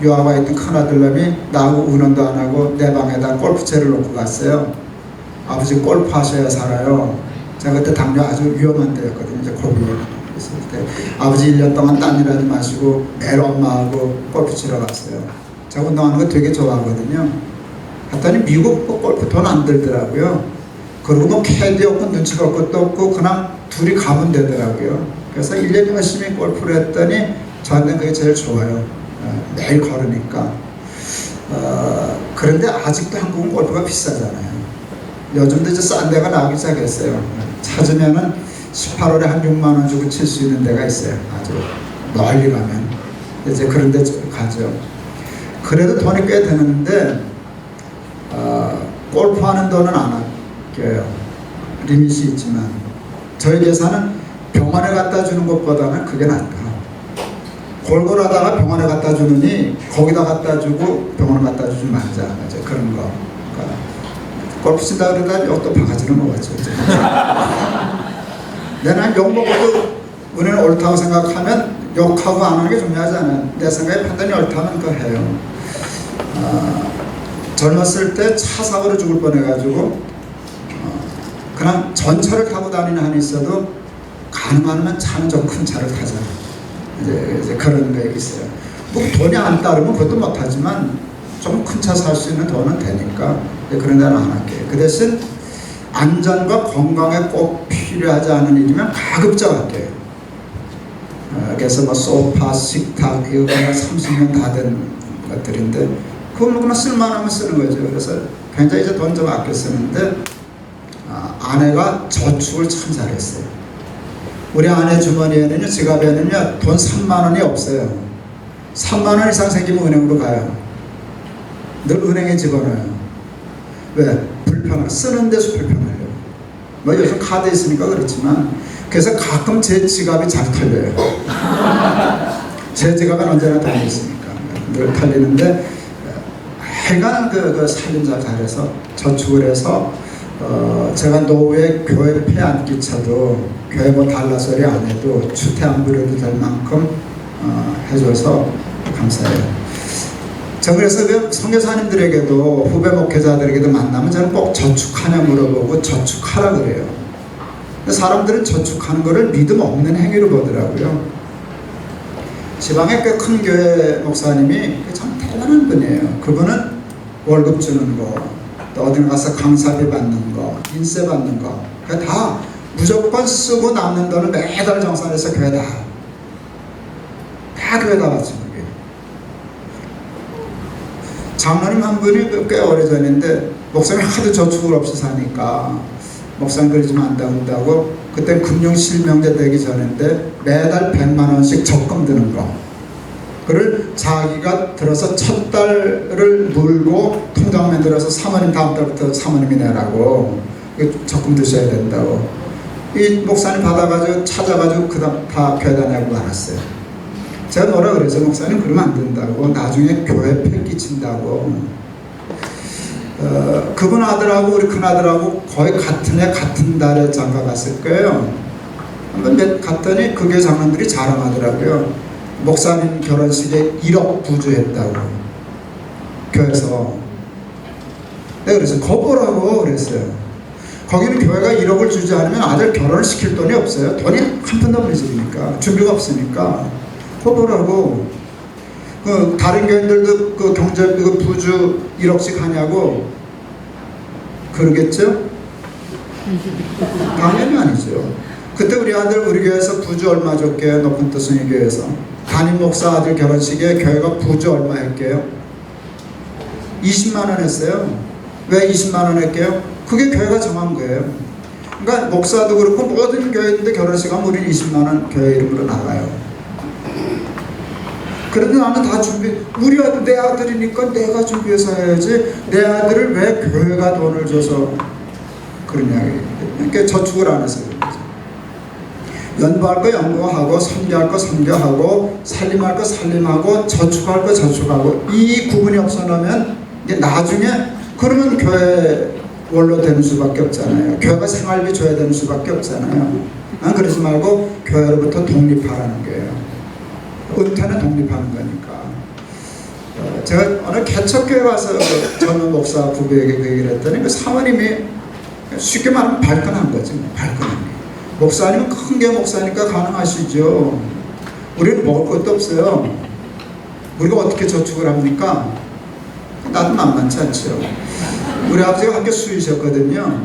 유학 와 있던 큰아들놈이 나하고 의논도 안 하고 내 방에다 골프채를 놓고 갔어요. 아버지 골프 하셔야 살아요. 제가 그때 당뇨 아주 위험한 때였거든요. 이제 고비에 있을 때. 아버지 1년 동안 딴 일하지 마시고 매일 엄마하고 골프 치러 갔어요. 제가 운동하는 거 되게 좋아하거든요. 갔더니 미국 골프 돈 안 들더라고요. 그리고 뭐 캐디 없고 눈치 볼 것도 없고 그냥 둘이 가면 되더라고요. 그래서 1년 열심히 골프를 했더니 저한테는 그게 제일 좋아요. 매일 걸으니까. 그런데 아직도 한국은 골프가 비싸잖아요. 요즘도 이제 싼 데가 나오기 시작했어요. 찾으면은 18홀에 한 6만 원 주고 칠 수 있는 데가 있어요. 아주 멀리 가면. 이제 그런 데 가죠. 그래도 돈이 꽤 드는데 골프하는 돈은 안 아껴요. 리밋이 있지만 저희 계산은 병원에 갖다 주는 것보다는 그게 낫다. 골골하다가 병원에 갖다 주느니 거기다 갖다 주고 병원에 갖다 주지 말자. 이제 그런 거. 그러니까 골프 친다 그러다 욕도 바가지로 먹었죠. 내가 욕 먹어도 우리는 옳다고 생각하면 욕하고 안 하는 게 중요하잖아요. 내 생각에 판단이 옳다면 그거 해요. 젊었을 때 차 사고로 죽을 뻔해가지고 그냥 전차를 타고 다니는 한이 있어도 가능하면 차는 좀 큰 차를 타잖아요. 이제 그런 게 있어요. 뭐 돈이 안 따르면 그것도 못하지만 좀 큰 차 살 수 있는 돈은 되니까 그런 데는 안 할게요. 그 대신 안전과 건강에 꼭 필요하지 않은 일이면 가급적 할게요. 그래서 뭐 소파, 식탁 이거 30년 다 된 것들인데 그건 그냥 쓸만하면 쓰는 거죠. 그래서 굉장히 이제 돈 좀 아껴 쓰는데 아내가 저축을 참 잘했어요. 우리 아내 주머니에는요, 지갑에는요, 돈 3만 원이 없어요. 3만 원 이상 생기면 은행으로 가요. 늘 은행에 집어넣어요. 왜? 불편하고 쓰는 데서 불편하려고. 뭐 요즘 카드 있으니까 그렇지만 그래서 가끔 제 지갑이 잘 털려요. 제 지갑은 언제나 돈이 있으니까 늘 털리는데 하여간 그 살림 잘 잘해서 저축을 해서 제가 노후에 교회 폐 안 끼쳐도 교회 뭐 달라 소리 안 해도 추태 안 부려도 될 만큼 해줘서 감사해요. 저 그래서 그 선교사님들에게도 후배 목회자들에게도 만나면 저는 꼭 저축하냐 물어보고 저축하라 그래요. 근데 사람들은 저축하는 거를 믿음 없는 행위로 보더라고요. 지방의 꽤 큰 교회 목사님이 참 대단한 분이에요. 그분은 월급 주는 거, 또 어디 가서 강사비 받는 거, 인세 받는 거, 다 무조건 쓰고 남는 돈을 매달 정산해서 교회다 바치는 거예요. 장로님 한 분이 꽤 오래전인데 목사님이 하도 저축을 없이 사니까 목사님 그러지면 안 된다고 그때 금융실명제 되기 전인데 매달 100만 원씩 적금 드는 거 그를 자기가 들어서 첫 달을 물고 통장 만들어서 사모님 다음 달부터 사모님이 내라고 적금 드셔야 된다고 이 목사님 받아가지고 찾아가지고 그 다음 다 교회다 내고 말았어요. 제가 뭐라 그래서 목사님 그러면 안 된다고, 나중에 교회 패기친다고. 그분 아들하고 우리 큰아들하고 거의 같은 해 같은 달에 장가 갔을 거예요. 한번 갔더니 그 교회 장로들이 자랑하더라고요. 목사님 결혼식에 1억 부주했다고, 교회에서. 내가 그래서 거보라고 그랬어요. 거기는 교회가 1억을 주지 않으면 아들 결혼을 시킬 돈이 없어요. 돈이 한 푼도 없는 집이니까, 준비가 없으니까. 거보라고. 다른 교인들도 그 경제 그 부주 1억씩 하냐고 그러겠죠? 당연히 아니죠. 그때 우리 아들 우리 교회에서 부주 얼마 줬게요? 높은 뜻은 교회에서 담임 목사 아들 결혼식에 교회가 부주 얼마 했게요? 20만 원 했어요. 왜 20만 원 했게요? 그게 교회가 정한 거예요. 그러니까 목사도 그렇고 모든 교회인데 결혼식 하면 우리는 20만 원 교회 이름으로 나가요. 그런데 나는 다 준비, 우리 아들, 내 아들이니까 내가 준비해서 해야지, 내 아들을 왜 교회가 돈을 줘서 그러냐. 그러니까 저축을 안 해서 그런 거죠. 연구할 거 연구하고, 선교할 거 선교하고, 살림할 거 살림하고, 저축할 거 저축하고, 이 구분이 없어놓으면 이게 나중에 그러면 교회 원로 되는 수밖에 없잖아요. 교회가 생활비 줘야 되는 수밖에 없잖아요. 그러지 말고 교회로부터 독립하라는 거예요. 은퇴는 독립하는 거니까. 제가 어느 개척교회 가서 젊은 목사 부부에게 그 얘기를 했더니 그 사모님이 쉽게 말하면 발끈한 거지. 발끈한 게. 목사님은 큰 게 목사니까 가능하시죠. 우리는 먹을 것도 없어요. 우리가 어떻게 저축을 합니까? 나도 만만치 않죠. 우리 아버지가 학교 수의셨거든요.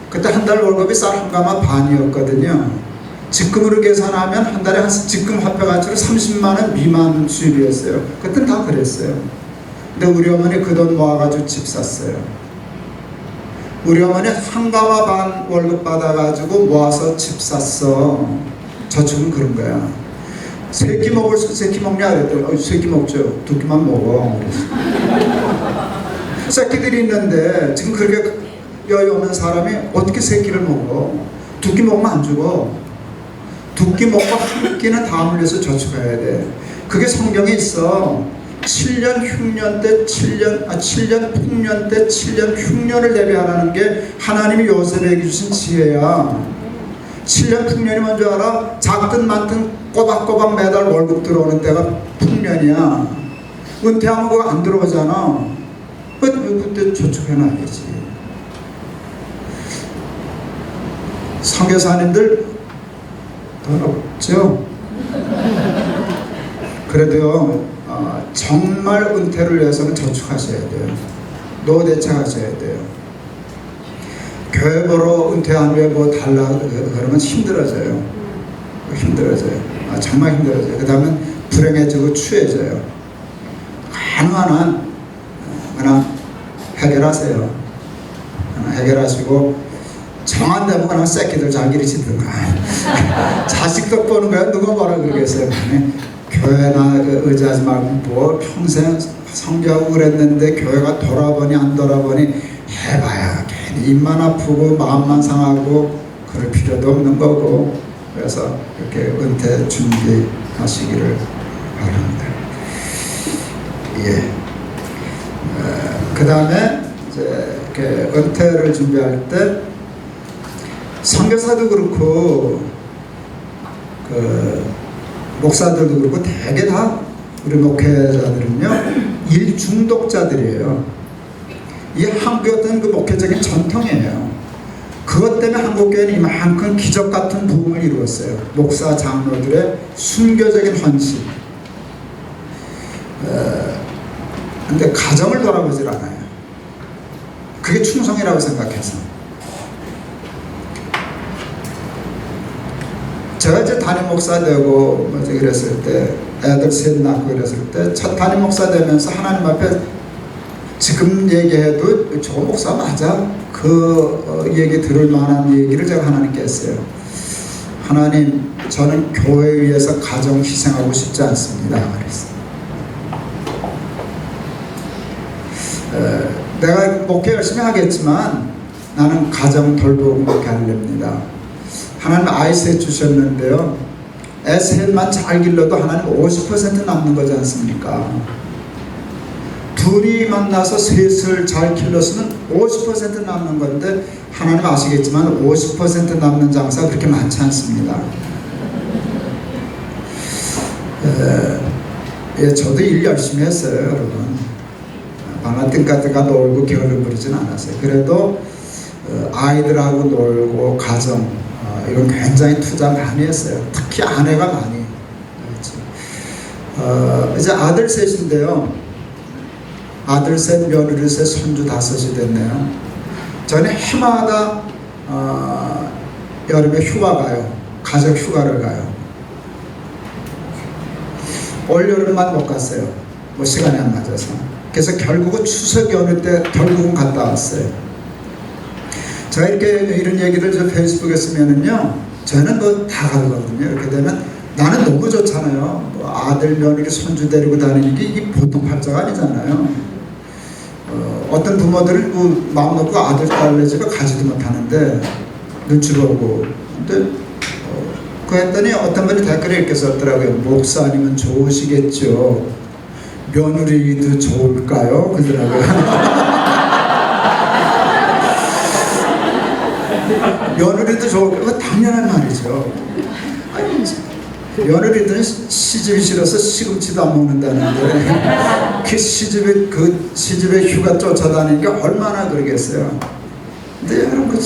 그때 한 달 월급이 쌀 한 가마 반이었거든요. 지금으로 계산하면 한 달에 한 지금 화폐 가치로 30만 원 미만 수입이었어요. 그때는 다 그랬어요. 근데 우리 어머니 그 돈 모아가지고 집 샀어요. 우리 어머니 한 가마 반 월급 받아가지고 모아서 집 샀어. 저축은 그런 거야. 새끼 먹을 수 새끼 먹냐 그랬더니 새끼 먹죠. 두 끼만 먹어. 새끼들이 있는데 지금 그렇게 여유 없는 사람이 어떻게 새끼를 먹어? 두 끼 먹으면 안 죽어. 두 끼 먹고 한 끼는 다 물려서 저축해야 돼. 그게 성경에 있어. 7년 흉년 때 7년 풍년 때 7년 흉년을 대비하라는 게 하나님이 요셉에게 주신 지혜야. 7년 풍년이 뭔지 알아? 작든 많든 꼬박꼬박 매달 월급 들어오는 때가 풍년이야. 은퇴하면 그거 안 들어오잖아. 그때 저축해놔야지. 선교사님들 돈 없죠? 그래도요, 정말 은퇴를 위해서는 저축하셔야 돼요. 노대책하셔야 돼요. 교회 보러 은퇴한 후에 뭐 달라 그러면 힘들어져요. 힘들어져요. 정말 힘들어져요. 그 다음에 불행해지고 추해져요. 가능한 한 그냥 해결하세요. 해결하시고 정한 대로 그냥 새끼들 자기를 짓든가. 자식도 보는 거야. 누가 뭐라 그러겠어요. 교회나 의지하지 말고 뭐 평생 성교하고 그랬는데 교회가 돌아보니 안 돌아보니 해봐야 괜히 입만 아프고 마음만 상하고 그럴 필요도 없는 거고. 그래서 이렇게 은퇴 준비하시기를 바랍니다. 예. 그 다음에 이제 이렇게 은퇴를 준비할 때 선교사도 그렇고 그 목사들도 그렇고 대개 다 우리 목회자들은요 일 중독자들이에요. 이 한국의 어떤 그 목회적인 전통이에요. 그것 때문에 한국교회는 이만큼 기적 같은 부흥을 이루었어요. 목사 장로들의 순교적인 헌신. 근데 가정을 돌아보질 않아요. 그게 충성이라고 생각해서. 제가 이제 담임 목사 되고 뭐 그랬을 때 애들 셋 낳고 그랬을 때 첫 담임 목사 되면서 하나님 앞에 지금 얘기해도 저 목사 맞아? 그 얘기 들을 만한 얘기를 제가 하나님께 했어요. 하나님, 저는 교회 위해서 가정 희생하고 싶지 않습니다. 그랬어요. 내가 목회 열심히 하겠지만 나는 가정 돌보고 목회하렵니다. 하나님 아이 셋 주셨는데요. 셋만 잘 길러도 하나님 50% 남는 거지 않습니까? 둘이 만나서 셋을 잘 길렀으면 50% 남는 건데 하나님 아시겠지만 50% 남는 장사 그렇게 많지 않습니다. 저도 일 열심히 했어요, 여러분. 방아 뜬까뜬까 놀고 게으름 부리진 않았어요. 그래도 아이들하고 놀고 가정 이건 굉장히 투자 많이 했어요. 특히 아내가 많이. 이제 아들 셋인데요. 아들 셋, 며느리 셋, 손주 5이 됐네요. 저는 해마다 여름에 휴가 가요. 가족 휴가를 가요. 올 여름만 못 갔어요. 뭐 시간이 안 맞아서. 그래서 결국은 추석 연휴 때 결국은 갔다 왔어요. 제가 이렇게 이런 얘기를 저 페이스북에 쓰면은요, 저는 뭐 다 가거든요. 이렇게 되면 나는 너무 좋잖아요. 뭐 아들, 며느리, 손주 데리고 다니는 게 이게 보통 팔자가 아니잖아요. 어떤 부모들은 뭐 마음 놓고 아들, 딸네 집에 가지도 못하는데 눈치 보고. 근데 그 했더니 어떤 분이 댓글에 이렇게 썼더라고요. 목사님은 좋으시겠죠. 며느리도 좋을까요? 그러더라고요. 며느리도 좋을까요? 당연한 말이죠. 아니, 며느리들은 시집이 싫어서 시금치도 안 먹는다는데 그 시집에 휴가 쫓아다니는 게 얼마나 그러겠어요. 근데 여러분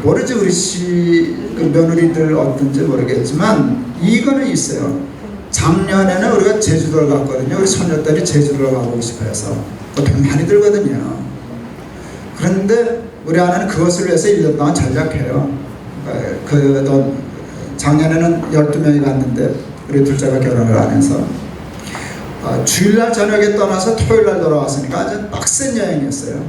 모르지 우리 그 며느리들 어떤지 모르겠지만 이거는 있어요. 작년에는 우리가 제주도를 갔거든요. 우리 손녀딸이 제주도를 가고 싶어 해서 돈 많이 들거든요. 그런데 우리 아내는 그것을 위해서 1년 동안 전략해요. 그 돈 작년에는 12명이 갔는데 우리 둘째가 결혼을 안 해서 주일날 저녁에 떠나서 토요일날 돌아왔으니까 아주 빡센 여행이었어요.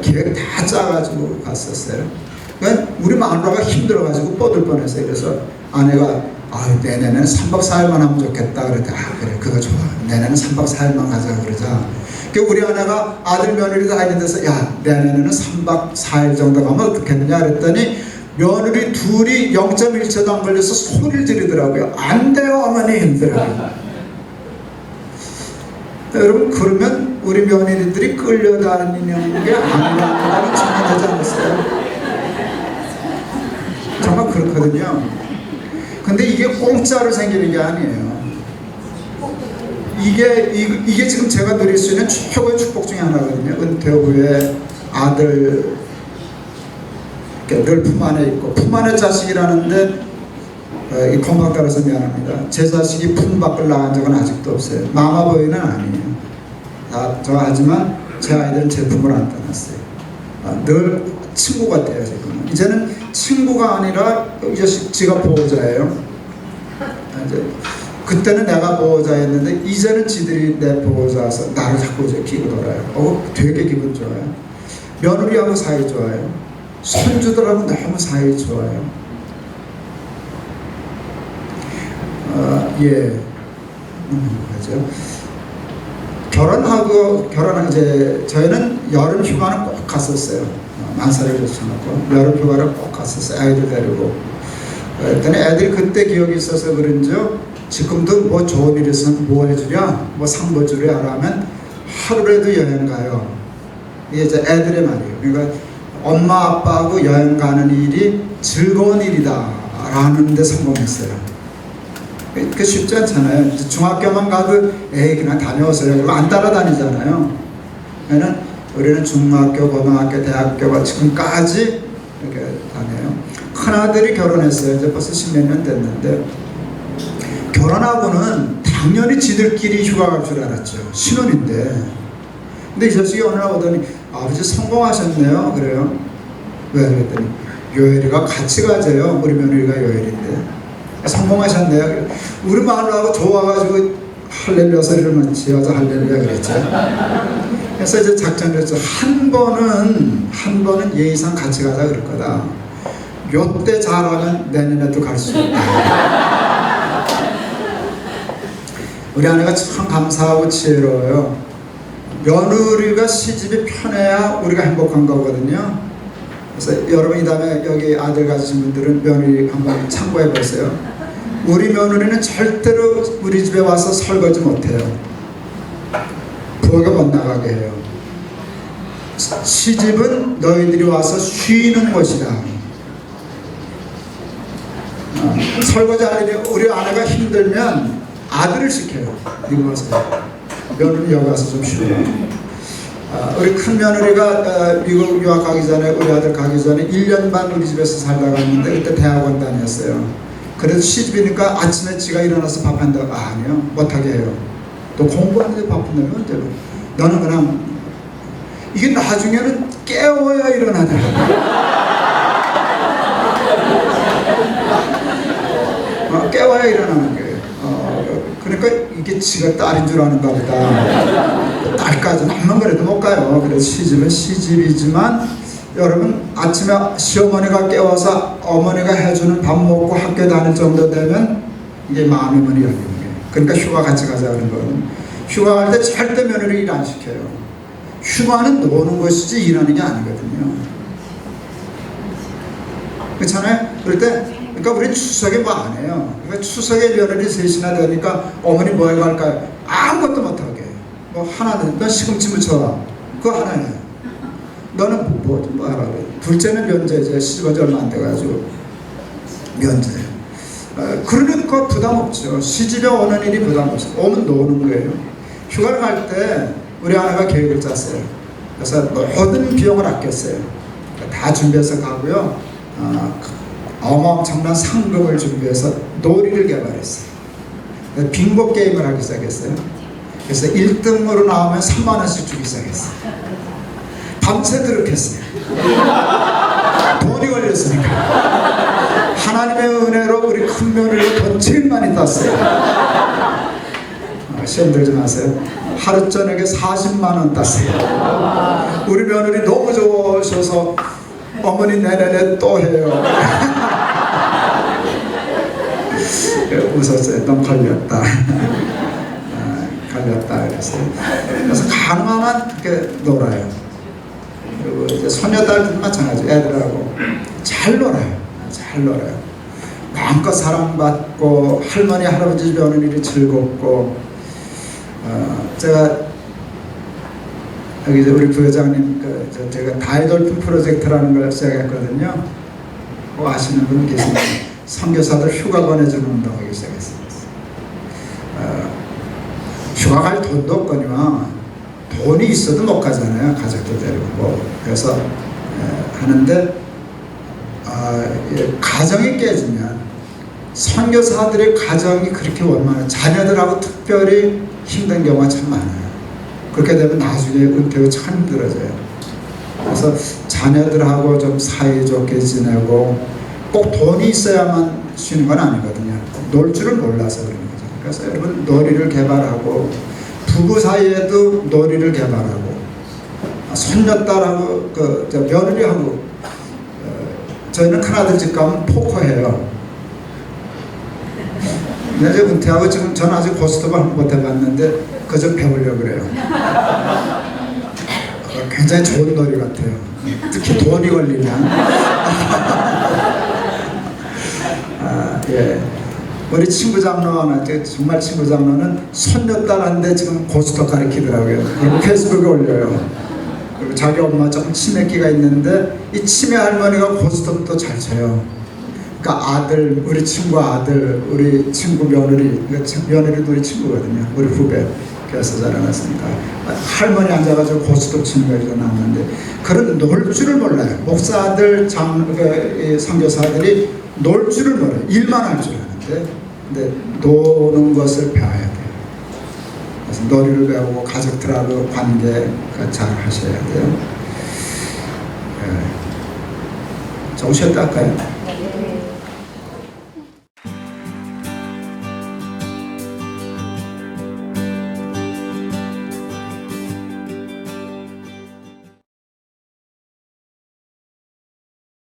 계획 다 짜가지고 갔었어요. 그러니까 우리 마누라가 힘들어가지고 뻗을 뻔했어요. 그래서 아내가 내년에는 3박 4일만 하면 좋겠다 그랬더니 그래 그거 좋아. 내년에는 3박 4일만 가자 그러자. 그러니까 우리 아내가 아들 며느리 다 있는 데서 내년에는 3박 4일 정도 가면 어떻겠느냐 그랬더니 며느리 둘이 0.1초도 안 걸려서 소리를 지르더라고요. 안 돼요 어머니 힘들어요. 여러분 그러면 우리 며느리들이 끌려다니는 게 아니라는 증명되지 않았어요? 정말 그렇거든요. 근데 이게 공짜로 생기는 게 아니에요. 이게 지금 제가 누릴 수 있는 최고의 축복 중에 하나거든요. 은퇴 후에 아들 늘 품 안에 있고 품 안에 자식이라는데 이 컴박 따라서 미안합니다. 제 자식이 품 밖을 나간 적은 아직도 없어요. 마마보이는 아니에요. 하지만 제 아이들은 제 품을 안 떠났어요. 늘 친구 같아요. 지금 이제는 친구가 아니라 이제 지가 보호자예요. 이제 그때는 내가 보호자였는데 이제는 지들이 내 보호자라서 나를 자꾸 이제 끼고 돌아요. 되게 기분 좋아요. 며느리하고 사이 좋아요. 손주들하고 너무 사이 좋아요. 결혼하고 이제 저희는 여름 휴가는 꼭 갔었어요. 만사를 제쳐놓고 여름 휴가를 꼭 갔었어요. 아이들 데리고. 그랬더니 애들이 그때 기억이 있어서 그런지요. 지금도 뭐 좋은 일 있으면 뭐 해주랴, 뭐 상 뭐 주랴 하면 하루라도 여행 가요. 이게 이제 애들의 말이에요. 그러니까 엄마 아빠하고 여행 가는 일이 즐거운 일이다 라는 데 성공했어요. 그 쉽지 않잖아요. 중학교만 가도 그냥 다녀오세요. 안 따라다니잖아요. 우리는 중학교, 고등학교, 대학교가 지금까지 이렇게 다녀요. 큰아들이 결혼했어요. 이제 벌써 10몇 년 됐는데 결혼하고는 당연히 지들끼리 휴가 갈 줄 알았죠. 신혼인데. 근데 이 자식이 어느 날 오더니 아버지 성공하셨네요. 그래요. 왜? 그랬더니 요엘이가 같이 가재요. 우리 며느리가 요엘인데. 성공하셨네요. 우리 마누라하고 좋아가지고 할렐루야 소리를 지어서 할렐루야 그랬죠. 그래서 이제 작전을 했죠. 한 번은 예의상 같이 가자 그럴 거다. 요때 잘하면 내년에도 갈 수 있다. 우리 아내가 참 감사하고 지혜로워요. 며느리가 시집이 편해야 우리가 행복한 거거든요. 그래서 여러분 이 다음에 여기 아들 가지신 분들은 며느리 한번 참고해 보세요. 우리 며느리는 절대로 우리 집에 와서 설거지 못해요. 부엌에 못 나가게 해요. 시집은 너희들이 와서 쉬는 곳이다. 설거지 할 일이 우리 아내가 힘들면 아들을 시켜요. 이거 와서 며느리 여기 와서 좀 쉬어. 우리 큰 며느리가 미국 유학 가기 전에 우리 아들 가기 전에 1년 반 우리 집에서 살다가 왔는데 그때 대학원 다녔어요. 그래도 시집이니까 아침에 지가 일어나서 밥 한다고 아니요 못하게 해요. 또 공부하는데 바쁜다면 언제 너는 그냥 이게 나중에는 깨워야 일어나더라고요. 깨워야 일어나는 거예요. 그러니까 이게 지가 딸인 줄 아는가 보다. 딸까지는 한 번 그래도 못 가요. 그래서 시집은 시집이지만 여러분 아침에 시어머니가 깨워서 어머니가 해주는 밥 먹고 학교 다닐 정도 되면 이게 마음의 문이 열리는 거예요. 그러니까 휴가 같이 가자 그런 거는 휴가 갈 때 절대 며느리 일 안 시켜요. 휴가는 노는 것이지 일하는 게 아니거든요. 그렇잖아요? 그럴 때 그러니까 우리 추석에 뭐 안 해요. 그러니까 추석에 며느리 셋이나 되니까 어머니 뭐 하고 할까요? 아무것도 못하게. 뭐 하나는 너 시금치 무쳐라. 그거 하나예요. 너는 뭐 하라고. 둘째는 면제제. 시집은 얼마 안 돼가지고 면제. 그러니까 부담 없죠. 시집에 오는 일이 부담 없어요. 오면 노는 거예요. 휴가를 갈 때 우리 아내가 계획을 짰어요. 그래서 모든 비용을 아꼈어요. 다 준비해서 가고요. 어마어마한 상금을 준비해서 놀이를 개발했어요. 빙고 게임을 하기 시작했어요. 그래서 1등으로 나오면 3만 원씩 주기 시작했어요. 밤새 그렇겠어요. 돈이 걸렸으니까. 하나님의 은혜로 우리 큰 며느리가 돈 제일 많이 땄어요. 시험 들지 마세요. 하루 저녁에 40만 원 땄어요. 우리 며느리 너무 좋으셔서 어머니 내년에 또 해요. 웃었어요. 넌 걸렸다. 걸렸다 그랬어요. 그래서 가능한 한 이렇게 놀아요. 그리고 이제 손녀딸도 마찬가지. 애들하고 잘 놀아요. 잘 놀아요. 마음껏 사랑받고 할머니 할아버지 집에 오는 일이 즐겁고 제가 여기 우리 부회장님 제가 다이돌핀 프로젝트라는 걸 시작했거든요. 꼭 아시는 분 계십니다. 선교사들 휴가 보내주는 운동하기 시작했습니다. 휴가 갈 돈도 없거니와 돈이 있어도 못 가잖아요. 가족들 데리고. 그래서 하는데 가정이 깨지면 선교사들의 가정이 그렇게 원만해요. 자녀들하고 특별히 힘든 경우가 참 많아요. 그렇게 되면 나중에 은퇴가 참 힘들어져요. 그래서 자녀들하고 좀 사이좋게 지내고 꼭 돈이 있어야만 쉬는 건 아니거든요. 놀 줄을 몰라서 그런 거죠. 그래서 여러분 놀이를 개발하고 부부 사이에도 놀이를 개발하고 손녀딸하고 며느리하고 저희는 큰아들 집 가면 포커해요. 근데 이제 은퇴하고 지금 저는 아직 고스톱을 한 번 못 해봤는데 그저 배우려고 그래요. 굉장히 좋은 놀이 같아요. 특히 돈이 걸리면. 예. 우리 친구 장로 하나, 정말 친구 장로는 손녀딸한테 지금 고스톱 가르치더라고요. 그리고 페이스북에 올려요. 그리고 자기 엄마 조금 치매기가 있는데 이 치매 할머니가 고스톱도 잘 쳐요. 그러니까 아들, 우리 친구 아들, 우리 친구 며느리, 며느리도 우리 친구거든요. 우리 후배. 교회에서 자라났으니까 할머니 앉아가지고 고스톱 치는 거 이렇게 나왔는데 그런 놀 줄을 몰라요. 목사들, 선교사들이 놀 줄을 몰라요. 일만 할 줄 아는데 근데 노는 것을 배워야 돼요. 그래서 놀이를 배우고 가족들하고 관계 잘 하셔야 돼요. 좀 쉬었다 할까요?